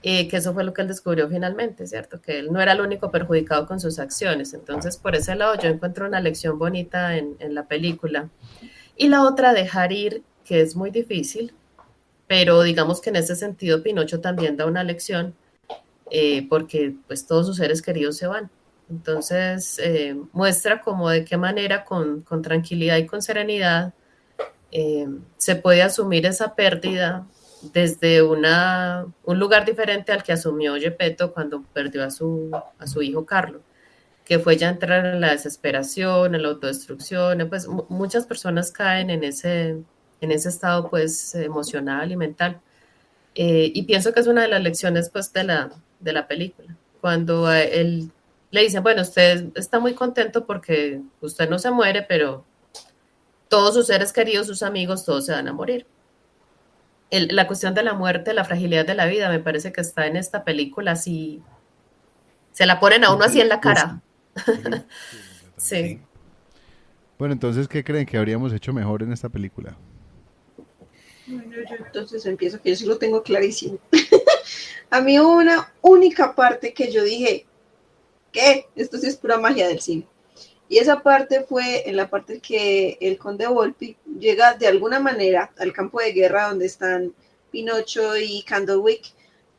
Speaker 3: Que eso fue lo que él descubrió finalmente, ¿cierto? Que él no era el único perjudicado con sus acciones. Entonces, por ese lado, yo encuentro una lección bonita en la película. Y la otra, dejar ir, que es muy difícil, pero digamos que en ese sentido Pinocho también da una lección, porque pues todos sus seres queridos se van. Entonces muestra como de qué manera con tranquilidad y con serenidad se puede asumir esa pérdida desde un lugar diferente al que asumió Geppetto cuando perdió a su hijo Carlo, que fue ya entrar en la desesperación, en la autodestrucción. Pues muchas personas caen en ese estado pues emocional y mental. Y pienso que es una de las lecciones pues de la película, cuando a él le dicen, bueno, usted está muy contento porque usted no se muere, pero todos sus seres queridos, sus amigos, todos se van a morir. La cuestión de la muerte, la fragilidad de la vida, me parece que está en esta película, así se la ponen a uno así en la cara. Sí.
Speaker 1: Bueno, entonces, ¿qué creen que habríamos hecho mejor en esta película?
Speaker 2: Bueno, yo entonces empiezo, que yo sí lo tengo clarísimo. A mí hubo una única parte que yo dije, ¿qué? Esto sí es pura magia del cine. Y esa parte fue en la parte que el conde Volpi llega de alguna manera al campo de guerra donde están Pinocho y Candlewick,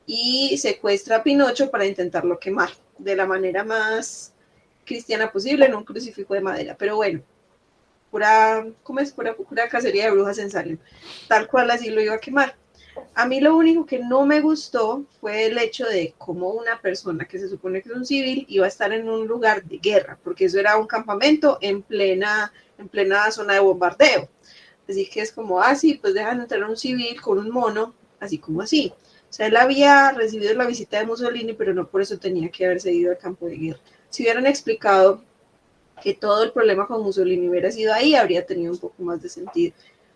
Speaker 2: y secuestra a Pinocho para intentarlo quemar de la manera más cristiana posible en un crucifijo de madera. Pero bueno, pura cacería de brujas en Salem, tal cual así lo iba a quemar. A mí lo único que no me gustó fue el hecho de cómo una persona que se supone que es un civil iba a estar en un lugar de guerra, porque eso era un campamento en plena zona de bombardeo. Así que es como, sí, pues dejan entrar a un civil con un mono, así como así. O sea, él había recibido la visita de Mussolini, pero no por eso tenía que haberse ido al campo de guerra. Si hubieran explicado que todo el problema con Mussolini hubiera sido ahí, habría tenido un poco más de sentido.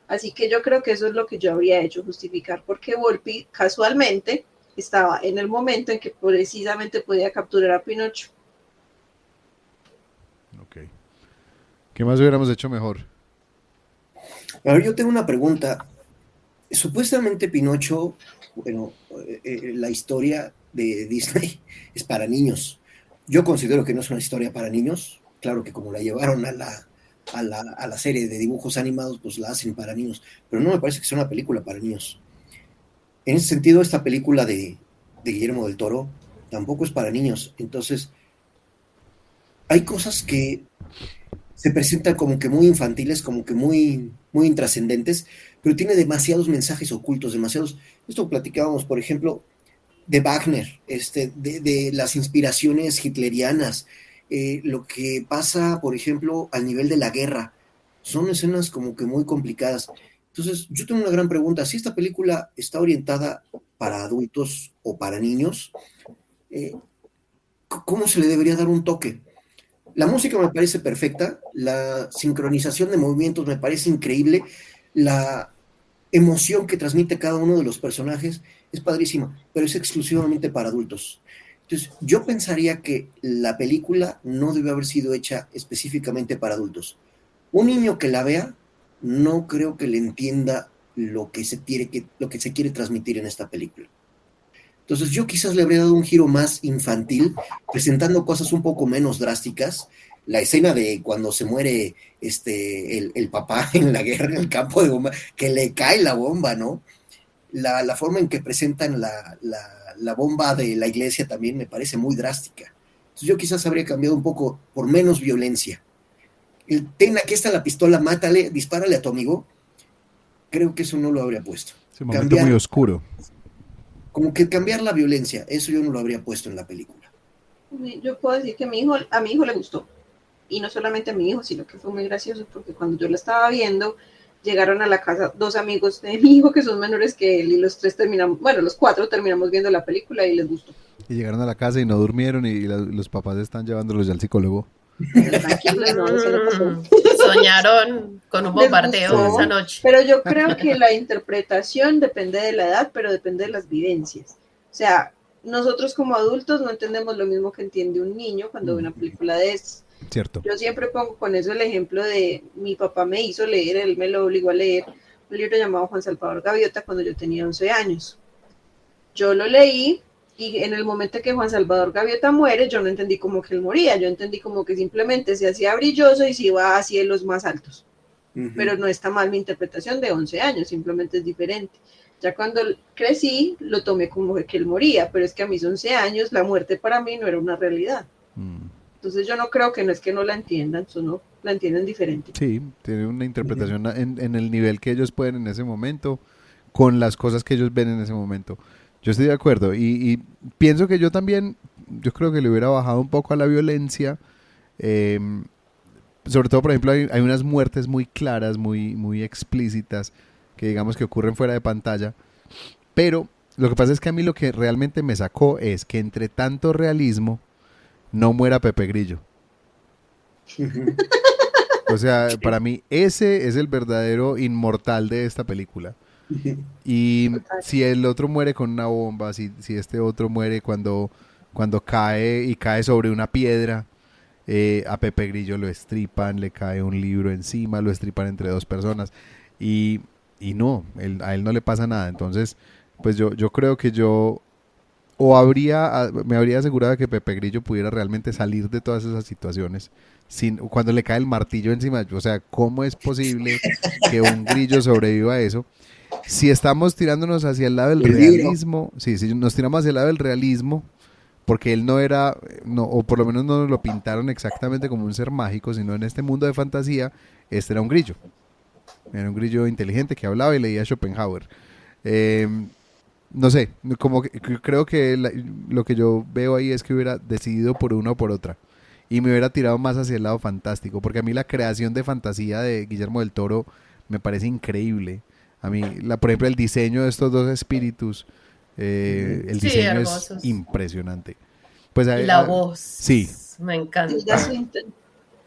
Speaker 2: Así que yo creo que eso es lo que yo habría hecho, justificar porque Volpi casualmente estaba en el momento en que precisamente podía capturar a Pinocho.
Speaker 1: Ok. ¿Qué más hubiéramos hecho mejor?
Speaker 4: A ver, yo tengo una pregunta. Supuestamente Pinocho, bueno, la historia de Disney es para niños. Yo considero que no es una historia para niños. Claro que como la llevaron a la serie de dibujos animados, pues la hacen para niños. Pero no me parece que sea una película para niños. En ese sentido, esta película de Guillermo del Toro tampoco es para niños. Entonces, hay cosas que se presentan como que muy infantiles, como que muy, muy intrascendentes, pero tiene demasiados mensajes ocultos, demasiados. Esto platicábamos, por ejemplo, de Wagner, de las inspiraciones hitlerianas, lo que pasa, por ejemplo, al nivel de la guerra. Son escenas como que muy complicadas. Entonces, yo tengo una gran pregunta. Si esta película está orientada para adultos o para niños, ¿cómo se le debería dar un toque? La música me parece perfecta, la sincronización de movimientos me parece increíble, la emoción que transmite cada uno de los personajes es padrísima, pero es exclusivamente para adultos. Entonces, yo pensaría que la película no debe haber sido hecha específicamente para adultos. Un niño que la vea, no creo que le entienda lo que se quiere transmitir en esta película. Entonces yo quizás le habría dado un giro más infantil, presentando cosas un poco menos drásticas. La escena de cuando se muere el papá en la guerra, en el campo de bomba, que le cae la bomba, ¿no? La forma en que presentan la bomba de la iglesia también me parece muy drástica. Entonces yo quizás habría cambiado un poco por menos violencia. Aquí está la pistola, mátale, dispárale a tu amigo. Creo que eso no lo habría puesto.
Speaker 1: Es un momento muy oscuro.
Speaker 4: Como que cambiar la violencia, eso yo no lo habría puesto en la película.
Speaker 2: Yo puedo decir que a mi hijo le gustó. Y no solamente a mi hijo, sino que fue muy gracioso porque cuando yo la estaba viendo, llegaron a la casa 2 amigos de mi hijo que son menores que él y los 4 terminamos viendo la película y les gustó.
Speaker 1: Y llegaron a la casa y no durmieron y los papás están llevándolos ya al psicólogo.
Speaker 3: Soñaron con un bombardeo esa noche.
Speaker 2: Pero yo creo que la interpretación depende de la edad, pero depende de las vivencias. O sea, nosotros como adultos no entendemos lo mismo que entiende un niño cuando ve una película de estas.
Speaker 1: Cierto.
Speaker 2: Yo siempre pongo con eso el ejemplo de mi papá me hizo leer, él me lo obligó a leer un libro llamado Juan Salvador Gaviota cuando yo tenía 11 años. Yo lo leí y en el momento que Juan Salvador Gaviota muere, yo no entendí como que él moría, yo entendí como que simplemente se hacía brilloso y se iba a cielos más altos. Pero no está mal mi interpretación de 11 años, simplemente es diferente. Ya cuando crecí, lo tomé como que él moría, pero es que a mis 11 años la muerte para mí no era una realidad. Entonces yo no creo que no es que no la entiendan, solo la entienden diferente.
Speaker 1: Sí, tiene una interpretación en el nivel que ellos pueden en ese momento, con las cosas que ellos ven en ese momento. Yo estoy de acuerdo y pienso que yo creo que le hubiera bajado un poco a la violencia. Sobre todo, por ejemplo, hay unas muertes muy claras, muy, muy explícitas, que digamos que ocurren fuera de pantalla. Pero lo que pasa es que a mí lo que realmente me sacó es que entre tanto realismo no muera Pepe Grillo. O sea, para mí ese es el verdadero inmortal de esta película. Y si el otro muere con una bomba, si este otro muere cuando cae sobre una piedra, a Pepe Grillo lo estripan, le cae un libro encima, lo estripan entre 2 personas y no, a él no le pasa nada. Entonces, pues yo creo que me habría asegurado de que Pepe Grillo pudiera realmente salir de todas esas situaciones cuando le cae el martillo encima. O sea, ¿cómo es posible que un grillo sobreviva a eso? si estamos tirándonos hacia el lado del
Speaker 4: El libro.
Speaker 1: realismo, sí, si nos tiramos hacia el lado del realismo, porque él no era, no, o por lo menos no nos lo pintaron exactamente como un ser mágico, sino en este mundo de fantasía, este era un grillo. Era un grillo inteligente que hablaba y leía Schopenhauer. Eh, no sé, como que, creo que lo que yo veo ahí es que hubiera decidido por una o por otra. Y me hubiera tirado más hacia el lado fantástico, porque a mí la creación de fantasía de Guillermo del Toro me parece increíble. A mí, por ejemplo, el diseño de estos dos espíritus, el
Speaker 3: Sí,
Speaker 1: diseño
Speaker 3: hermosos.
Speaker 1: es impresionante. Pues,
Speaker 3: Y la voz.
Speaker 1: sí,
Speaker 3: Me encanta.
Speaker 2: Tilda Swinton.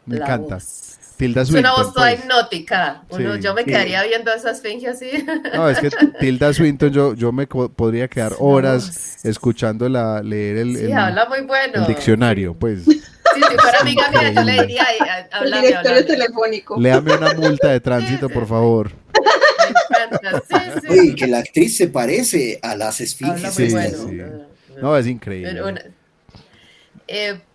Speaker 1: me
Speaker 3: La
Speaker 1: encanta.
Speaker 3: voz.
Speaker 1: Tilda
Speaker 3: Es una
Speaker 1: Swinton,
Speaker 3: voz toda
Speaker 1: pues.
Speaker 3: hipnótica.
Speaker 1: Sí.
Speaker 3: Yo me
Speaker 4: Sí.
Speaker 3: quedaría viendo a esa esfinge así.
Speaker 1: No, es que Tilda Swinton, yo me podría quedar
Speaker 3: Es una
Speaker 1: horas
Speaker 3: voz.
Speaker 1: escuchándola leer
Speaker 3: Sí, habla muy bueno.
Speaker 1: el diccionario, pues.
Speaker 3: Sí, si fuera amiga mía, yo le diría,
Speaker 2: El
Speaker 3: háblame,
Speaker 2: directorio
Speaker 3: háblame.
Speaker 2: telefónico.
Speaker 1: Léame una multa de tránsito,
Speaker 3: Sí,
Speaker 1: por
Speaker 3: sí.
Speaker 1: favor.
Speaker 3: Me encanta, sí,
Speaker 4: Oye,
Speaker 3: sí.
Speaker 4: que la actriz se parece a las
Speaker 3: Habla
Speaker 4: esfinges
Speaker 3: muy
Speaker 1: Sí,
Speaker 4: estas,
Speaker 3: bueno.
Speaker 1: sí. No, es increíble.
Speaker 3: Una-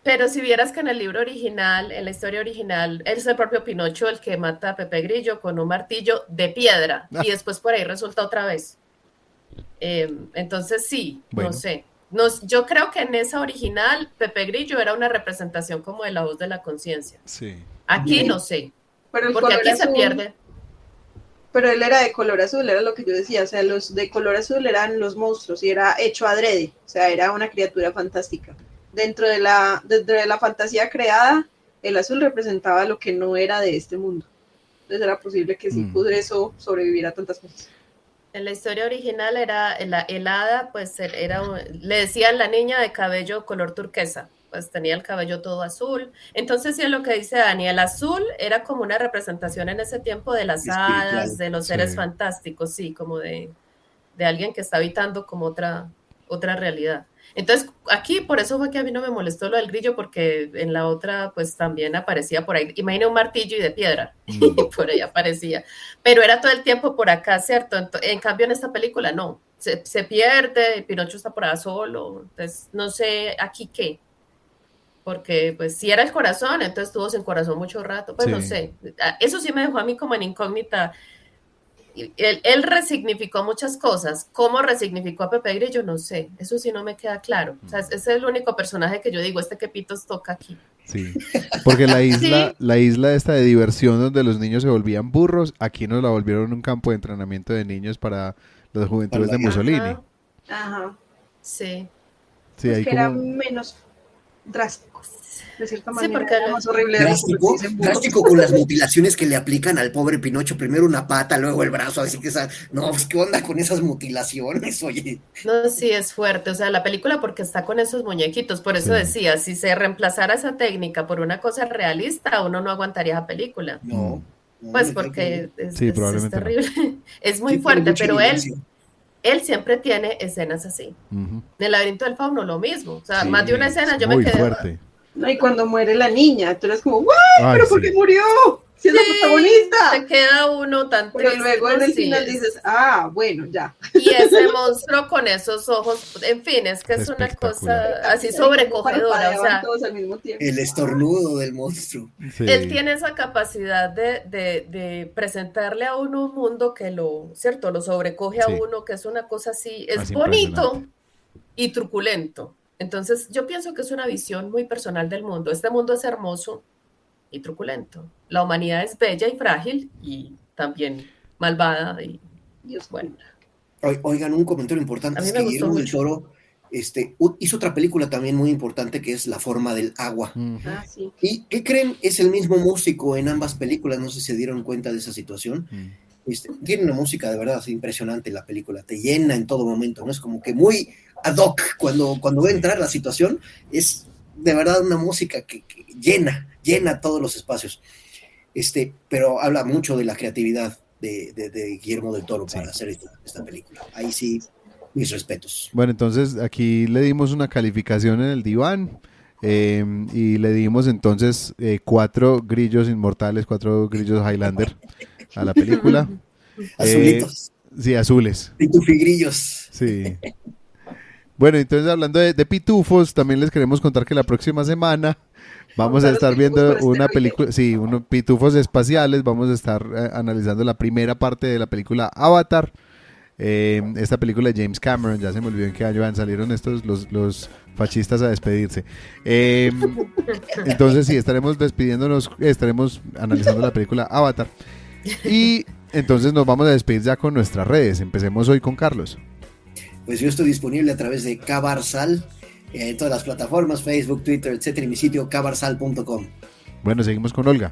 Speaker 3: pero si vieras que en el libro original, en la historia original, es el propio Pinocho el que mata a Pepe Grillo con un martillo de piedra y después por ahí resulta otra vez. Entonces sí,
Speaker 1: Bueno.
Speaker 3: no sé. Yo creo que en esa original Pepe Grillo era una representación como de la voz de la conciencia.
Speaker 1: Sí.
Speaker 3: Aquí
Speaker 4: Bien.
Speaker 3: no sé,
Speaker 2: Pero el
Speaker 3: porque
Speaker 2: color
Speaker 3: aquí se
Speaker 2: azul,
Speaker 3: pierde.
Speaker 2: pero él era de color azul, era lo que yo decía, o sea, los de color azul eran los monstruos y era hecho adrede, o sea, era una criatura fantástica. Dentro de la fantasía creada, el azul representaba lo que no era de este mundo. Entonces era posible que sí pudiese sobrevivir a tantas cosas.
Speaker 3: En la historia original era el hada, pues le decían la niña de cabello color turquesa, pues tenía el cabello todo azul. Entonces sí es lo que dice Dani, el azul era como una representación en ese tiempo de las
Speaker 4: Espiritual.
Speaker 3: hadas, de los seres
Speaker 1: Sí.
Speaker 3: fantásticos, sí, como de alguien que está habitando como otra realidad. Entonces aquí por eso fue que a mí no me molestó lo del grillo, porque en la otra pues también aparecía por ahí, imagina un martillo y de piedra, y por ahí aparecía, pero era todo el tiempo por acá, ¿cierto? En cambio en esta película no, se pierde, Pinocho está por allá solo, entonces no sé aquí qué, porque pues si era el corazón, entonces estuvo sin corazón mucho rato, pues
Speaker 1: Sí.
Speaker 3: no sé, eso sí me dejó a mí como en incógnita. Él resignificó muchas cosas. ¿Cómo resignificó a Pepe Grillo? No sé. Eso sí no me queda claro. O sea, ese es el único personaje que yo digo, que pitos toca aquí.
Speaker 1: Sí, porque la isla,
Speaker 3: Sí.
Speaker 1: la isla esta de diversión donde los niños se volvían burros, aquí nos la volvieron un campo de entrenamiento de niños para las juventudes de
Speaker 4: Ajá.
Speaker 1: Mussolini.
Speaker 2: Ajá.
Speaker 3: Sí.
Speaker 1: Sí,
Speaker 2: Pues
Speaker 1: hay
Speaker 2: que era
Speaker 1: como...
Speaker 2: menos drástico. De cierta
Speaker 3: Sí,
Speaker 2: manera
Speaker 3: porque
Speaker 2: era más horrible de
Speaker 4: Drástico,
Speaker 2: convertirse en burro.
Speaker 4: drástico con las mutilaciones que le aplican al pobre Pinocho. Primero una pata, luego el brazo, así que no, pues qué onda con esas mutilaciones, oye.
Speaker 3: No, sí es fuerte. O sea, la película porque está con esos muñequitos. Por eso
Speaker 1: Sí.
Speaker 3: decía, si se reemplazara esa técnica por una cosa realista, uno no aguantaría esa película.
Speaker 4: No. no,
Speaker 3: Pues
Speaker 4: me cae
Speaker 3: porque
Speaker 1: Sí,
Speaker 3: es
Speaker 1: probablemente no.
Speaker 3: terrible. Es muy
Speaker 4: Sí, tiene
Speaker 3: fuerte,
Speaker 4: mucha
Speaker 3: pero
Speaker 4: violencia.
Speaker 3: él siempre tiene escenas así.
Speaker 1: Ujú.
Speaker 3: En el laberinto del fauno lo mismo. O sea,
Speaker 1: Sí,
Speaker 3: más de una escena
Speaker 1: es
Speaker 3: yo me
Speaker 1: muy
Speaker 3: quedé.
Speaker 1: fuerte.
Speaker 2: No, y cuando muere la niña, tú eres como, ¡guay!
Speaker 1: Ay,
Speaker 2: ¿Pero
Speaker 1: sí.
Speaker 2: por qué murió? Si es la
Speaker 3: Se
Speaker 2: protagonista.
Speaker 3: queda uno tan
Speaker 2: Pero
Speaker 3: triste.
Speaker 2: luego en
Speaker 3: ¿no?
Speaker 2: el
Speaker 3: Sí,
Speaker 2: final dices, ah, bueno, ya.
Speaker 3: y ese monstruo con esos ojos, en fin, es que es una
Speaker 1: Espectacular.
Speaker 3: cosa así sobrecogedora. O
Speaker 2: Parpadeaban
Speaker 3: sea,
Speaker 2: todos al mismo tiempo.
Speaker 4: El estornudo del monstruo.
Speaker 1: Sí.
Speaker 3: él tiene esa capacidad de presentarle a uno un mundo que ¿cierto? Lo sobrecoge a
Speaker 1: Sí.
Speaker 3: uno, que es una cosa así, es
Speaker 1: Más
Speaker 3: bonito
Speaker 1: impresionante.
Speaker 3: y truculento. Entonces, yo pienso que es una visión muy personal del mundo. Este mundo es hermoso y truculento. La humanidad es bella y frágil y también malvada y
Speaker 2: Dios,
Speaker 3: bueno.
Speaker 4: Oigan, un comentario importante
Speaker 3: A mí
Speaker 4: es
Speaker 3: me
Speaker 4: que
Speaker 3: gustó
Speaker 4: Guillermo del
Speaker 3: mucho.
Speaker 4: Toro hizo otra película también muy importante que es La forma del agua.
Speaker 1: Ujú.
Speaker 2: Ah, sí.
Speaker 4: ¿Y qué creen? Es el mismo músico en ambas películas, no sé si se dieron cuenta de esa situación. Tiene una música de verdad impresionante la película, te llena en todo momento, ¿no? Es como que muy ad hoc cuando va a entrar la situación, es de verdad una música que llena todos los espacios. Pero habla mucho de la creatividad de Guillermo del Toro para hacer esta película. Ahí sí, mis respetos.
Speaker 1: Bueno, entonces aquí le dimos una calificación en el diván y le dimos entonces 4 grillos inmortales, 4 grillos Highlander a la película.
Speaker 4: Azulitos.
Speaker 1: Sí, azules.
Speaker 4: Pitufigrillos.
Speaker 1: Sí. Bueno, entonces hablando de pitufos, también les queremos contar que la próxima semana vamos a estar viendo una película, sí, unos pitufos espaciales, vamos a estar analizando la primera parte de la película Avatar. esta película de James Cameron, ya se me olvidó en qué año salieron estos los fascistas a despedirse. Entonces sí, estaremos despidiéndonos, estaremos analizando la película Avatar. Y entonces nos vamos a despedir ya con nuestras redes. Empecemos hoy con Carlos.
Speaker 4: Pues yo estoy disponible a través de Cabarsal, en todas las plataformas, Facebook, Twitter, etcétera, y mi sitio cabarsal.com.
Speaker 1: Bueno, seguimos con Olga.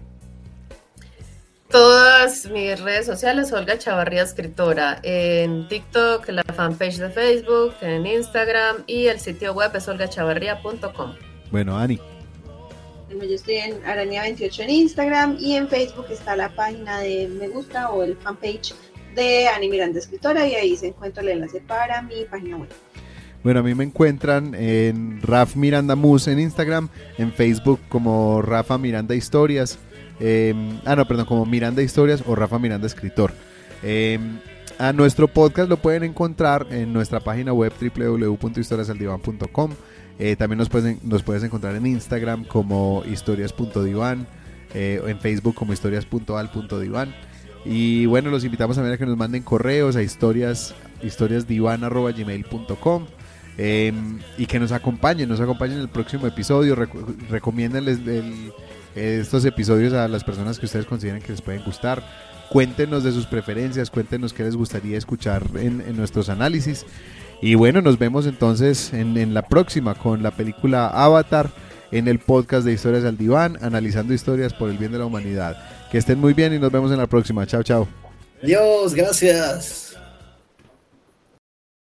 Speaker 3: Todas mis redes sociales, Olga Chavarría Escritora, en TikTok, la fanpage de Facebook, en Instagram y el sitio web es olgachavarría.com.
Speaker 1: Bueno, Ani.
Speaker 2: Bueno, yo estoy en Arania28 en Instagram y en Facebook está la página de me gusta o el fanpage de Ani Miranda Escritora y ahí se encuentra el enlace para mi página web.
Speaker 1: Bueno, a mí me encuentran en Raf Miranda Mus en Instagram, en Facebook como Rafa Miranda Historias, como Miranda Historias o Rafa Miranda Escritor. A nuestro podcast lo pueden encontrar en nuestra página web www.historiasaldivan.com. También nos puedes encontrar en Instagram como historias.divan, en Facebook como historias.al.divan. Y bueno, los invitamos también a que nos manden correos a historiasdivan@gmail.com. Y que nos acompañen en el próximo episodio. Recomiéndenles estos episodios a las personas que ustedes consideren que les pueden gustar. Cuéntenos de sus preferencias, cuéntenos qué les gustaría escuchar en nuestros análisis. Y bueno, nos vemos entonces en la próxima con la película Avatar, en el podcast de Historias al Diván, analizando historias por el bien de la humanidad. Que estén muy bien y nos vemos en la próxima. Chao, chao.
Speaker 4: Adiós, gracias.